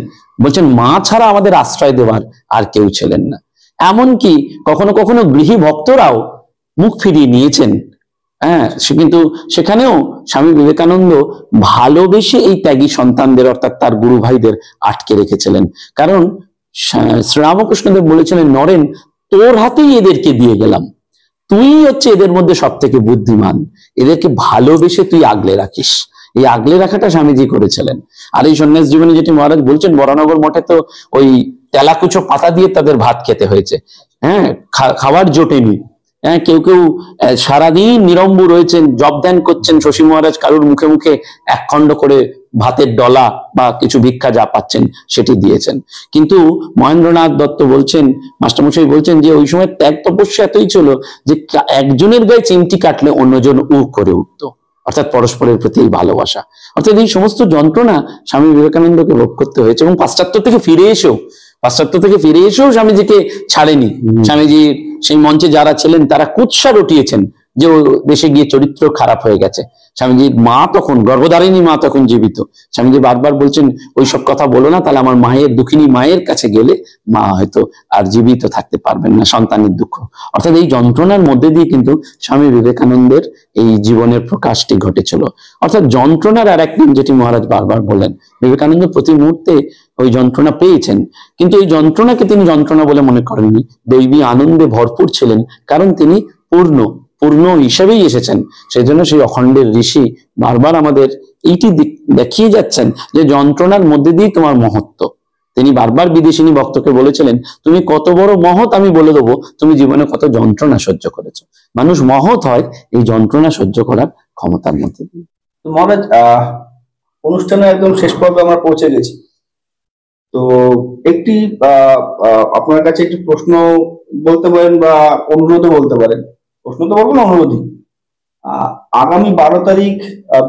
বলছেন মা ছাড়া আমাদের আশ্রয় দেওয়ার আর কেউ ছিলেন না। এমনকি কখনো কখনো গৃহী ভক্তরাও মুখ ফিরিয়ে নিয়েছেন। হ্যাঁ, কিন্তু সেখানেও স্বামী বিবেকানন্দ ভালোবেসে এই ত্যাগী সন্তানদের অর্থাৎ তার গুরু ভাইদের আটকে রেখেছিলেন। কারণ শ্রীরামকৃষ্ণদেব বলেছিলেন, নরেন তোর হাতেই এদেরকে দিয়ে গেলাম, তুই হচ্ছে এদের মধ্যে সব থেকে বুদ্ধিমান, এদেরকে ভালোবেসে তুই আগলে রাখিস। এই আগলে রাখাটা স্বামীজি করেছিলেন। আর এই সন্ন্যাস জীবনে যেটি মহারাজ বলছেন, বরানগর মঠে তো ওই তেলাকুচো পাতা দিয়ে তাদের ভাত খেতে হয়েছে। হ্যাঁ, খাবার জোটেনি। হ্যাঁ, কেউ কেউ সারাদিন নিরম্বু রয়েছেন, জপ ধ্যান করছেন, শশী মহারাজ কারুর মুখে মুখে এক খণ্ড করে ভাতের ডলা বা কিছু ভিক্ষা যা পাচ্ছেন সেটি দিয়েছেন। কিন্তু মহেন্দ্রনাথ দত্ত বলছেন, মাস্টারমশাই বলছেন যে ওই সময় ত্যাগ তপস্যা এতই ছিল যে একজনের গায়ে চিমটি কাটলে অন্যজন উ করে উঠতো, অর্থাৎ পরস্পরের প্রতি ভালোবাসা। অর্থাৎ এই সমস্ত যন্ত্রণা স্বামী বিবেকানন্দকে ভোগ করতে হয়েছে। এবং পাশ্চাত্য থেকে ফিরে এসেও স্বামীজিকে ছাড়েনি। স্বামীজি সেই মঞ্চে যারা ছিলেন তারা কুৎসা রটিয়েছেন যে ও দেশে গিয়ে চরিত্র খারাপ হয়ে গেছে। স্বামীজির মা তখন গর্ভধারিণী মা তখন জীবিত। স্বামীজি বারবার বলছেন ওইসব কথা বলো না, তাহলে আমার মায়ের দুঃখিনী মায়ের কাছে গেলে মা হয়তো আর জীবিত থাকতে পারবেন না, সন্তানের দুঃখ। অর্থাৎ এই যন্ত্রণার মধ্যে দিয়ে কিন্তু স্বামী বিবেকানন্দের এই জীবনের প্রকাশটি ঘটেছিল। অর্থাৎ যন্ত্রণার আর এক নাম যেটি মহারাজ বারবার বললেন, বিবেকানন্দ প্রতি মুহূর্তে ওই যন্ত্রণা পেয়েছেন, কিন্তু এই যন্ত্রণাকে তিনি যন্ত্রণা বলে মনে করেননি, দৈবী আনন্দে ভরপুর ছিলেন, কারণ তিনি পূর্ণ হিসেবেই এসেছেন। সেই জন্য সেই অখণ্ডের ঋষি বারবার আমাদের এইটি দেখিয়ে যাচ্ছেন যে যন্ত্রণার মধ্যে দিয়ে তোমার মহত্ব। তিনি বারবার বিদেশিনী ভক্তকে বলেছিলেন, তুমি কত বড় মহৎ আমি বলে দেবো, তুমি জীবনে কত যন্ত্রণা সহ্য করেছো। মানুষ মহৎ হয় এই যন্ত্রণা সহ্য করার ক্ষমতার মধ্যে দিয়ে। মহারাজ, অনুষ্ঠানের একদম শেষ পর্বে আমরা পৌঁছে গেছি। তো একটি আপনার কাছে একটি প্রশ্ন বলতে পারেন বা অনুরোধও বলতে পারেন। প্রশ্ন তো বলবো না, অনুরোধই। আগামী 12 তারিখ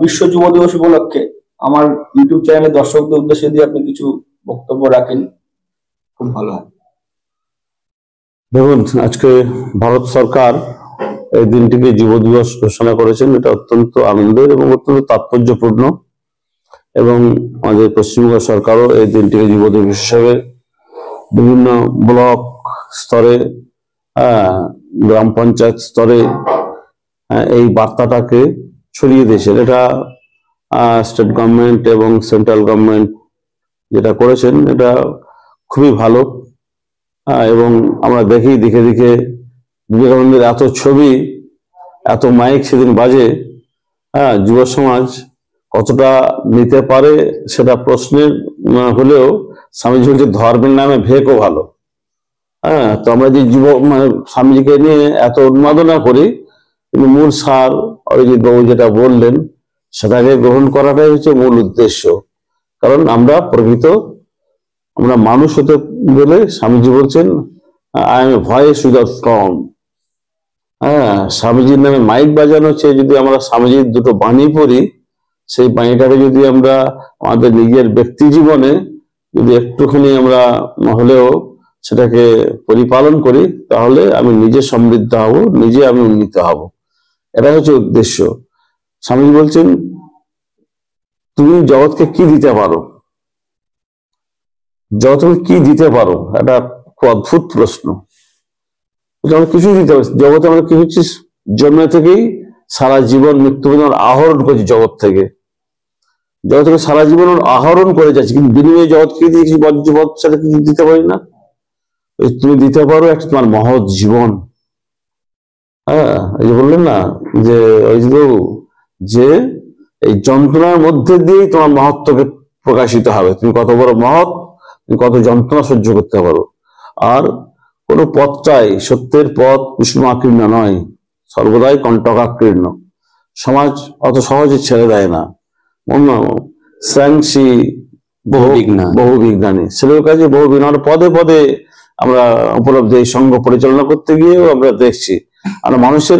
বিশ্ব যুব দিবস উপলক্ষে আমার ইউটিউব চ্যানেলের দর্শকদের উদ্দেশ্যে যদি আপনি কিছু বক্তব্য রাখেন খুব ভালো হয়। দেখুন, আজকে ভারত সরকার এই দিনটিকে যুব দিবস ঘোষণা করেছেন। এটা অত্যন্ত আনন্দের এবং অত্যন্ত তাৎপর্যপূর্ণ। এবং আমাদের পশ্চিমবঙ্গ সরকারও এই দিনটিকে যুব দিবস হিসেবে বিভিন্ন ব্লক স্তরে, গ্রাম পঞ্চায়েত স্তরে এই বার্তাটাকে ছড়িয়ে দিয়েছেন। এটা স্টেট গভর্নমেন্ট এবং সেন্ট্রাল গভর্নমেন্ট যেটা করেছেন এটা খুবই ভালো। এবং আমরা দেখে দেখে বিবেকানন্দের এত ছবি, এত মাইক সেদিন বাজে, যুব সমাজ কতটা নিতে পারে সেটা প্রশ্নের হলেও স্বামীজি বলছে ধর্মের নামে ভেকও ভালো। তো আমরা যে স্বামীজিকে নিয়ে এত উন্মাদনা করি, কিন্তু মূল সার অরিজিৎ বাবু যেটা বললেন সেটাকে গ্রহণ করাটাই হচ্ছে মূল উদ্দেশ্য। কারণ আমরা আমরা মানুষ হতে গেলে স্বামীজি বলছেন I M A voice without sound. স্বামীজির নামে মাইক বাজানো চেয়ে যদি আমরা স্বামীজির দুটো বাণী পড়ি, সেই বাণীটাকে যদি আমরা আমাদের নিজের ব্যক্তি জীবনে যদি একটুখানি আমরা হলেও সেটাকে পরিপালন করি, তাহলে আমি নিজে সমৃদ্ধ হব, নিজে আমি উন্নীত হব। এটা হচ্ছে উদ্দেশ্য। স্বামীজি বলছেন তুমি জগৎকে কি দিতে পারো, জগৎকে কি দিতে পারো, এটা খুব অদ্ভুত প্রশ্ন। আমরা কিছুই দিতে পারি জগতে, আমরা কি হচ্ছি জন্ম থেকেই সারা জীবন মৃত্যু পর্যন্ত আহরণ করছি জগৎ থেকে সারা জীবন আহরণ করে যাচ্ছি, কিন্তু বিনিময়ে জগৎকে দিয়েছি বজ্রপথ, সেটা কিছু দিতে পারি না। তুমি দিতে পারো একটা তোমার মহৎ জীবন। এই যে বললেন না যে যে এই যন্ত্রণার মধ্যে দিয়েই তোমার মহত্বকে প্রকাশিত হবে, তুমি কত বড় মহৎ, তুমি কত যন্ত্রণা সহ্য করতে পারো। আর কোন পথটাই সত্যের পথ কুসুমাকীর্ণ নয়, সর্বদাই কণ্টকাকীর্ণ। সমাজ অত সহজে ছেড়ে দেয় না। বহু বিজ্ঞানী ছেলের কাছে বহু বিজ্ঞান পদে পদে আমরা উপলব্ধি, এই সঙ্গ পরিচালনা করতে গিয়েও আমরা দেখছি আমরা মানুষের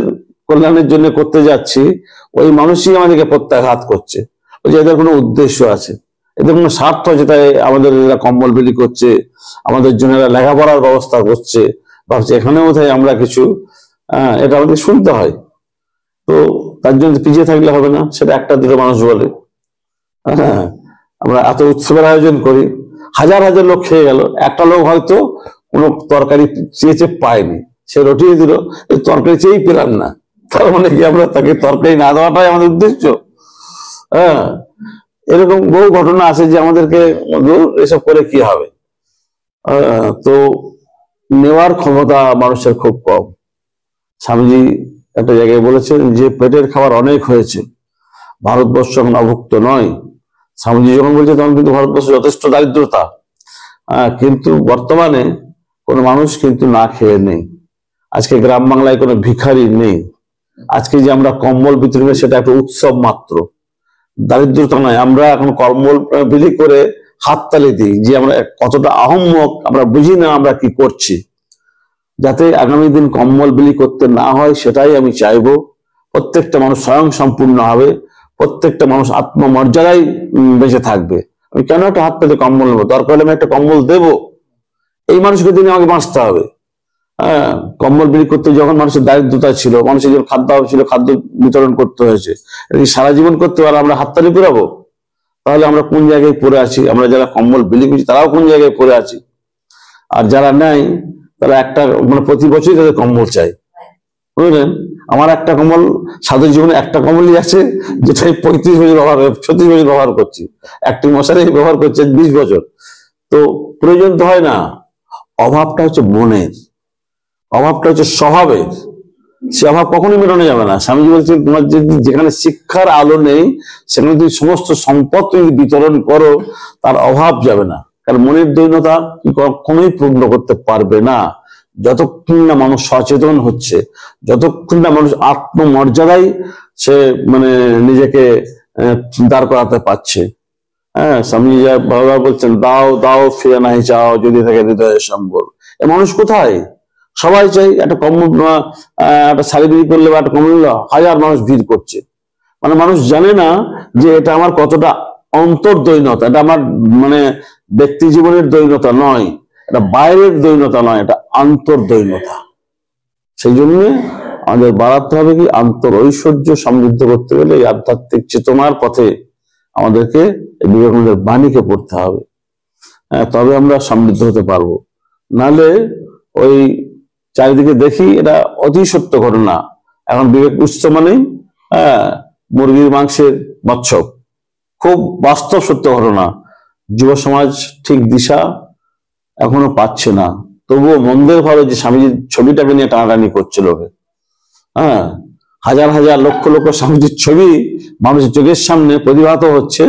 কল্যাণের জন্য করতে যাচ্ছি, ওই মানুষই আমাদেরকে প্রত্যাঘাত করছে। ওই যে এদের কোনো উদ্দেশ্য আছে, এদের কোনো স্বার্থ আছে, তাই আমাদের এরা কম্বল বিলি করছে, আমাদের জন্য এরা লেখাপড়ার ব্যবস্থা করছে, ভাবছে এখানেও তাই আমরা কিছু এটা আমাদের শুনতে হয়। তো তার জন্য পিছিয়ে থাকলে হবে না, সেটা একটা দুটো মানুষ বলে। আমরা এত উৎসবের আয়োজন করি, হাজার হাজার লোক খেয়ে গেল, একটা লোক হয়তো কোনো তরকারি চেয়েছে পায়নি, সে রটিয়ে দিল, এই তরকারি চেয়েই পেলাম না, তার মানে কি আমরা তাকে তরকারি না দেওয়াটাই আমাদের উদ্দেশ্য? এরকম বহু ঘটনা আছে যে আমাদেরকে এসব করে কি হবে। তো নেওয়ার ক্ষমতা মানুষের খুব কম। স্বামীজি একটা জায়গায় বলেছেন যে পেটের খাবার অনেক হয়েছে, ভারতবর্ষ এখন অভুক্ত নয়। স্বামীজি যখন বলছে তখন কিন্তু ভারতবর্ষে যথেষ্ট দারিদ্রতা, কিন্তু বর্তমানে কোনো মানুষ কিন্তু না খেয়ে নেই। আজকে গ্রাম বাংলায় কোনো ভিখারি নেই। আজকে যে আমরা কম্বল বিতরণ করি সেটা একটা উৎসব মাত্র, দারিদ্রতা নয়। আমরা এখন কম্বল বিলি করে হাততালি দিই যে আমরা কতটা আহম্মক, আমরা বুঝি না আমরা কি করছি। যাতে আগামী দিন কম্বল বিলি করতে না হয় সেটাই আমি চাইবো। প্রত্যেকটা মানুষ স্বয়ং সম্পূর্ণ হবে, প্রত্যেকটা মানুষ আত্মমর্যাদায় বেঁচে থাকবে। আমি কেন একটা হাত পেতে কম্বল নেবো, দরকার হলে আমি একটা কম্বল দেবো, এই মানুষকে দিনে আমাকে বাঁচতে হবে। কম্বল বিলি করতে যখন মানুষের দারিদ্রতা ছিল, মানুষের যখন খাদ্যাভাব ছিল, খাদ্য বিতরণ করতে হয়েছে, সারা জীবন করতে পারলে আমরা হাততালি পুরাবো? তাহলে আমরা কোন জায়গায় পড়ে আছি? আমরা যারা কম্বল বিলি করছি তারাও কোন জায়গায় পড়ে আছি? আর যারা নেয় তারা একটা প্রতি বছরই তাদের কম্বল চাই, বুঝলেন? আমার একটা কম্বল, সাধু জীবনে একটা কম্বলই আছে, যেটা 35 বছর 36 বছর ব্যবহার করছি, একটি মশারি ব্যবহার করছে 20 বছর। তো প্রয়োজন তো হয় না। অভাবটা হচ্ছে মনের, অভাবটা হচ্ছে স্বভাবের, সে অভাব কখনোই মেটানো যাবে না। স্বামীজি বলছেন তোমার যদি যেখানে শিক্ষার আলো নেই সেখানে তুমি সমস্ত সম্পদ তুমি বিতরণ করো, তার অভাব যাবে না। কারণ মনের দৈন্যতা কখনোই পূর্ণ করতে পারবে না যতক্ষণ না মানুষ সচেতন হচ্ছে, যতক্ষণ না মানুষ আত্মমর্যাদায় সে নিজেকে দাঁড় করাতে পারছে। স্বামীজি বারবার বলছেন দাও দাও ফিরে নাই চাও, যদি থাকে হৃদয়ের সম্বল। এ মানুষ কোথায়? সবাই চাই একটা একটা শাড়ি বিক্রি করলে বা একটা কম্বল, হাজার মানুষ ভিড় করছে। মানুষ জানে না যে এটা আমার কতটা অন্তর্দৈন্যতা, এটা আমার ব্যক্তি জীবনের দৈন্যতা নয়, এটা বাইরের দৈন্যতা নয়, এটা আন্তর্দৈন্যতা। সেই জন্য আমাদের বাড়াতে হবে কি, আন্তর ঐশ্বর্য সমৃদ্ধ করতে গেলে এই আধ্যাত্মিক চেতনার পথে আমাদেরকে বিবেকানন্দের বাণীকে পড়তে হবে। তবে আমরা সমৃদ্ধ হতে পারবো। নালে ওই চারিদিকে দেখি এটা অতি সত্য ঘটনা। এখন বিবেক উৎস মানেই মুরগির মাংসের মৎস্য, খুব বাস্তব সত্য ঘটনা। যুব সমাজ ঠিক দিশা এখনো পাচ্ছে না, তবুও মন্দের ভালো যে স্বামীজির ছবিটাকে নিয়ে টানাটানি করছে লোকে। হাজার হাজার লক্ষ লক্ষ স্বামীজির ছবি মানুষের চোখের সামনে প্রতিভাত হচ্ছে,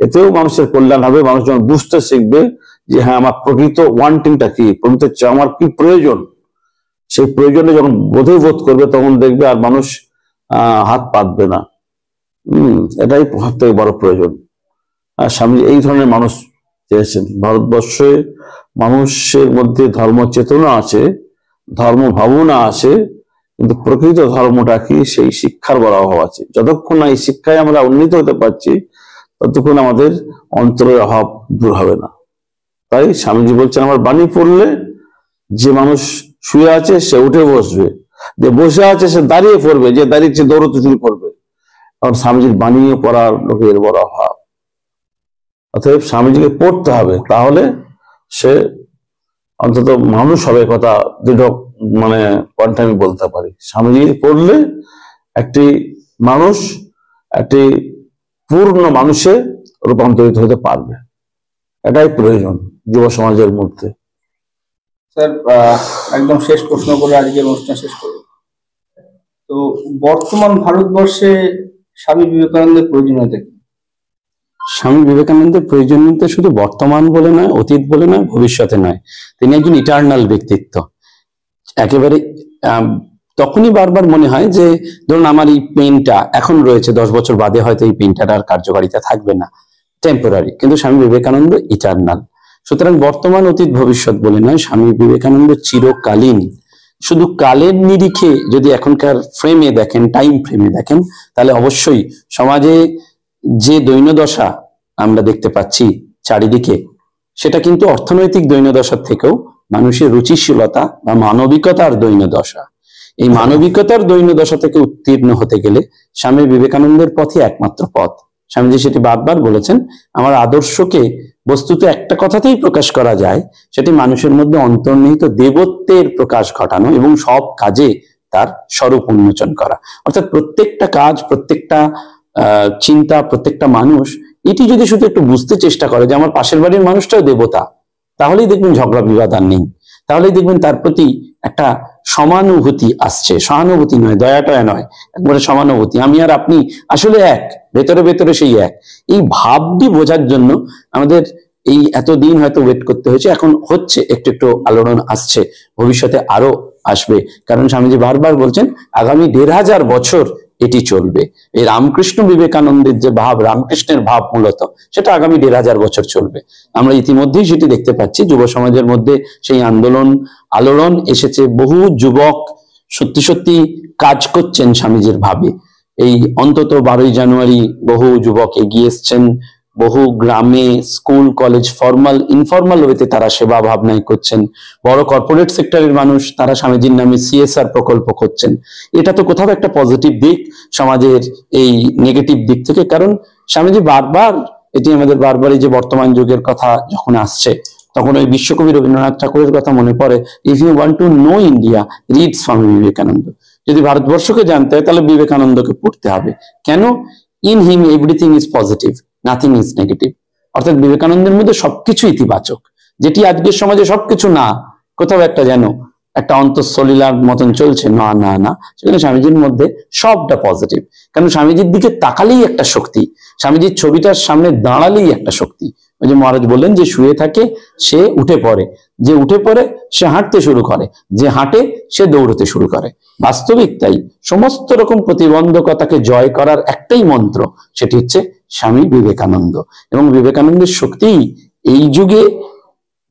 এতেও মানুষের কল্যাণ হবে। মানুষ যখন বুঝতে শিখবে যে হ্যাঁ আমার প্রকৃত ওয়ান্টিংটা কি, প্রকৃত আমার কি প্রয়োজন, সেই প্রয়োজনে যখন বোধ করবে তখন দেখবে আর মানুষ হাত পাতবে না। এটাই সব থেকে বড় প্রয়োজন। আর স্বামী এই ধরনের মানুষ চেয়েছেন। ভারতবর্ষে মানুষের মধ্যে ধর্ম চেতনা আছে, ধর্ম ভাবনা আছে, কিন্তু প্রকৃত ধর্মটা কি সেই শিক্ষার বড় অভাব আছে। যতক্ষণ না এই শিক্ষায় আমরা উন্নীত হতে পারছি ততক্ষণ আমাদের অন্তরের অভাব দূর হবে না। তাই স্বামীজি বলছেন আমার বাণী পড়লে যে মানুষ শুয়ে আছে সে উঠে বসবে, যে বসে আছে সে দাঁড়িয়ে পড়বে, যে দাঁড়িয়েছে দৌড়তে শুরু করবে। কারণ স্বামীজির বাণী পড়ার লোকের বড় অভাব। অতএব স্বামীজিকে পড়তে হবে, তাহলে সে অন্তত মানুষ হবে, কথা দৃঢ় কণ্ঠে আমি বলতে পারি। স্বামীজি পড়লে একটি মানুষ একটি পূর্ণ মানুষে রূপান্তরিত হতে পারবে। এটাই প্রয়োজন যুব সমাজের মধ্যে। স্যার, একদম শেষ প্রশ্ন করে আজকের অনুষ্ঠান শেষ করব। তো বর্তমান ভারতবর্ষে স্বামী বিবেকানন্দের প্রয়োজনীয়তা কি? স্বামী বিবেকানন্দের প্রয়োজনীয়তা শুধু বর্তমান বলে নয়, অতীত বলে নয়, ভবিষ্যতে নয়। তিনি একজন ইটার্নাল ব্যক্তিত্ব। একেবারে তখনই বারবার মনে হয় যে ধরুন আমার এই পেনটা এখন রয়েছে, 10 বছর বাদে হয়তো এই পেনটার আর কার্যকারিতা থাকবে না, টেম্পোরারি, কিন্তু স্বামী বিবেকানন্দ ইটার্নাল। সুতরাং বর্তমান, অতীত, ভবিষ্যৎ বলে নয়, স্বামী বিবেকানন্দ চিরকালীন। শুধু কালের নিরিখে যদি এখনকার ফ্রেমে দেখেন, টাইম ফ্রেমে দেখেন, তাহলে অবশ্যই সমাজে যে দৈন্যদশা আমরা দেখতে পাচ্ছি চারিদিকে, সেটা কিন্তু অর্থনৈতিক দৈন্যদশার থেকেও মানুষের রুচিশীলতা বা মানবিকতার দৈন্যদশা। এই মানবিকতার দৈন্যদশা থেকে উত্তীর্ণ হতে গেলে স্বামী বিবেকানন্দের পথই একমাত্র পথ। স্বামীজি সেটি বারবার বলেছেন, আমার আদর্শকে বস্তুত একটা কথাতেই প্রকাশ করা যায়, সেটি মানুষের মধ্যে অন্তর্নিহিত দেবত্বের প্রকাশ ঘটানো এবং সব কাজে তার স্বরূপ উন্মোচন করা। অর্থাৎ প্রত্যেকটা কাজ, প্রত্যেকটা চিন্তা, প্রত্যেকটা মানুষ এটি যদি শুধু একটু বুঝতে চেষ্টা করে যে আমার পাশের বাড়ির মানুষটাও দেবতা, তাহলেই দেখবেন ঝগড়া বিবাদ আর নেই। তাহলেই দেখবেন তার প্রতি একটা সমানুভূতি আসছে, সহানুভূতি নয়, দয়াটয়া নয়, একবারে সমানুভূতি। আমি আর আপনি আসলে এক, ভেতরে ভেতরে সেই এক। এই ভাবটি বোঝার জন্য আমাদের এই এতদিন হয়তো ওয়েট করতে হয়েছে, এখন হচ্ছে, একটু একটু আলোড়ন আসছে, ভবিষ্যতে আরো আসবে। কারণ স্বামীজি বারবার বলছেন আগামী 1500 বছর এটি চলবে। এই রামকৃষ্ণ বিবেকানন্দের যে ভাব, রামকৃষ্ণের ভাব মূলত, সেটা আগামী 1500 বছর চলবে। আমরা ইতিমধ্যেই সেটি দেখতে পাচ্ছি, যুব সমাজের মধ্যে সেই আন্দোলন, আলোড়ন এসেছে। বহু যুবক সত্যি সত্যি কাজ করছেন স্বামীজির ভাবে। এই অন্তত 12ই জানুয়ারি বহু যুবক এগিয়ে এসছেন, বহু গ্রামে স্কুল কলেজ ফর্মাল ইনফর্মাল ওয়েতে তারা সেবা ভাবনায় করছেন। বড় কর্পোরেট সেক্টরের মানুষ তারা স্বামীজির নামে CSR প্রকল্প করছেন। এটা তো কোথাও একটা পজিটিভ দিক সমাজের এই নেগেটিভ দিক থেকে। কারণ স্বামীজি বারবার, এটি আমাদের বারবারই যে বর্তমান যুগের কথা যখন আসছে, তখন ওই বিশ্বকবি রবীন্দ্রনাথ ঠাকুরের কথা মনে পড়ে, if you want to know India read Swami Vivekananda. যদি ভারতবর্ষকে জানতে হয় তাহলে বিবেকানন্দকে পড়তে হবে। কেন? In him everything is positive, nothing is negative. অর্থাৎ বিবেকানন্দের মধ্যে সবকিছু ইতিবাচক, যেটি আজকের সমাজে সবকিছু না, কোথাও একটা যেন একটা অন্তঃসলীলার মতন চলছে, না না না, সেখানে স্বামীজির মধ্যে সবটা পজিটিভ। কারণ স্বামীজির দিকে তাকালেই একটা শক্তি, স্বামীজির ছবিটার সামনে দাঁড়ালেই একটা শক্তি। ওই যে মহারাজ বললেন, যে শুয়ে থাকে সে উঠে পড়ে, যে উঠে পড়ে সে হাঁটতে শুরু করে, যে হাঁটে সে দৌড়তে শুরু করে। বাস্তবিক তাই, সমস্ত রকম প্রতিবন্ধকতাকে জয় করার একটাই মন্ত্র, সেটি হচ্ছে স্বামী বিবেকানন্দ। এবং বিবেকানন্দের শক্তি এই যুগে,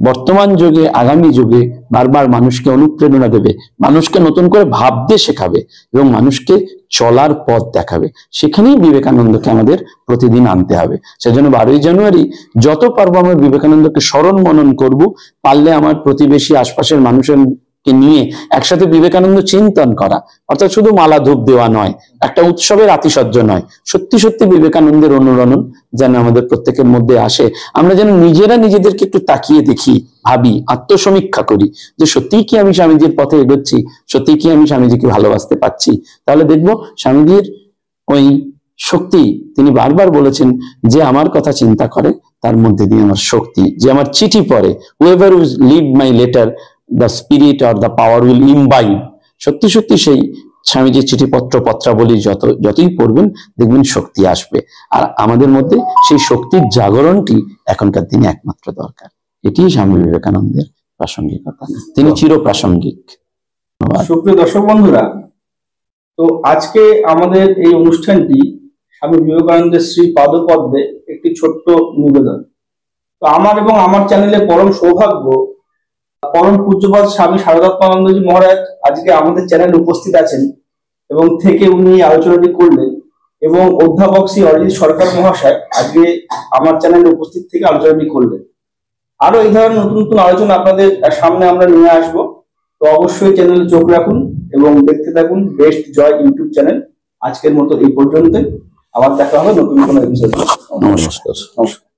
বর্তমান যুগে, আগামী যুগে বারবার মানুষকে অনুপ্রেরণা দেবে, মানুষকে নতুন করে ভাবতে শেখাবে এবং মানুষকে চলার পথ দেখাবে। সেখানেই বিবেকানন্দকে আমাদের প্রতিদিন আনতে হবে। সেজন্য 12ই জানুয়ারি যত পারবো আমরা বিবেকানন্দকে স্মরণ মনন করব। পারলে আমার প্রতিবেশী, আশপাশের মানুষের কে নিয়ে একসাথে বিবেকানন্দ চিন্তন করা, অর্থাৎ শুধু মালা ধূপ দেওয়া নয়, একটা উৎসবের আতিশয্য নয়, সত্যি সত্যি বিবেকানন্দের অনুরণন যেন আমাদের প্রত্যেকের মধ্যে আসে। আমরা যেন নিজেরা নিজেদেরকে একটু তাকিয়ে দেখি, ভাবি, আত্মসমীক্ষা করি যে সত্যিই কি আমি স্বামীজির পথে এগোচ্ছি, সত্যিই কি আমি স্বামীজিকে ভালোবাসতে পারছি। তাহলে দেখবো স্বামীজির ওই শক্তি, তিনি বারবার বলেছেন যে আমার কথা চিন্তা করে তার মধ্যে দিয়ে আমার শক্তি, যে আমার চিঠি পড়ে, whoever will read my letter the spirit or the power will imbibe, সত্যি সত্যি সেই স্বামীজির চিঠিপত্র পত্রাবলী যতই পড়বেন দেখবেন শক্তি আসবে। আর আমাদের মধ্যে সেই শক্তির জাগরণটি এখনকার দিনে একমাত্র দরকার। এটি স্বামী বিবেকানন্দের প্রাসঙ্গিকতা, তিনি চিরপ্রাসঙ্গিক। সুপ্রিয় দর্শক বন্ধুরা, তো আজকে আমাদের এই অনুষ্ঠানটি স্বামী বিবেকানন্দের শ্রী পাদপদ্মে একটি ছোট্ট নিবেদন। তো আমার এবং আমার চ্যানেলে পরম সৌভাগ্য, পরম পূজ্যপাদ স্বামী শারদাত্মানন্দজি মহারাজ আজকে আমাদের চ্যানেলে উপস্থিত আছেন এবং থেকে উনি এই আলোচনাটি করলেন, এবং অধ্যাপক শ্রী অরিজিৎ সরকার মহাশয় আজকে আমার চ্যানেলে উপস্থিত থেকে আলোচনাটি করলেন। আরো এই ধরনের নতুন নতুন আলোচনা আপনাদের সামনে আমরা নিয়ে আসবো। তো অবশ্যই চ্যানেলে চোখ রাখুন এবং দেখতে থাকুন বেস্ট জয় ইউটিউব চ্যানেল। আজকের মতো এই পর্যন্ত, আবার দেখা হবে নতুন কোনো এপিসোডে। নমস্কার।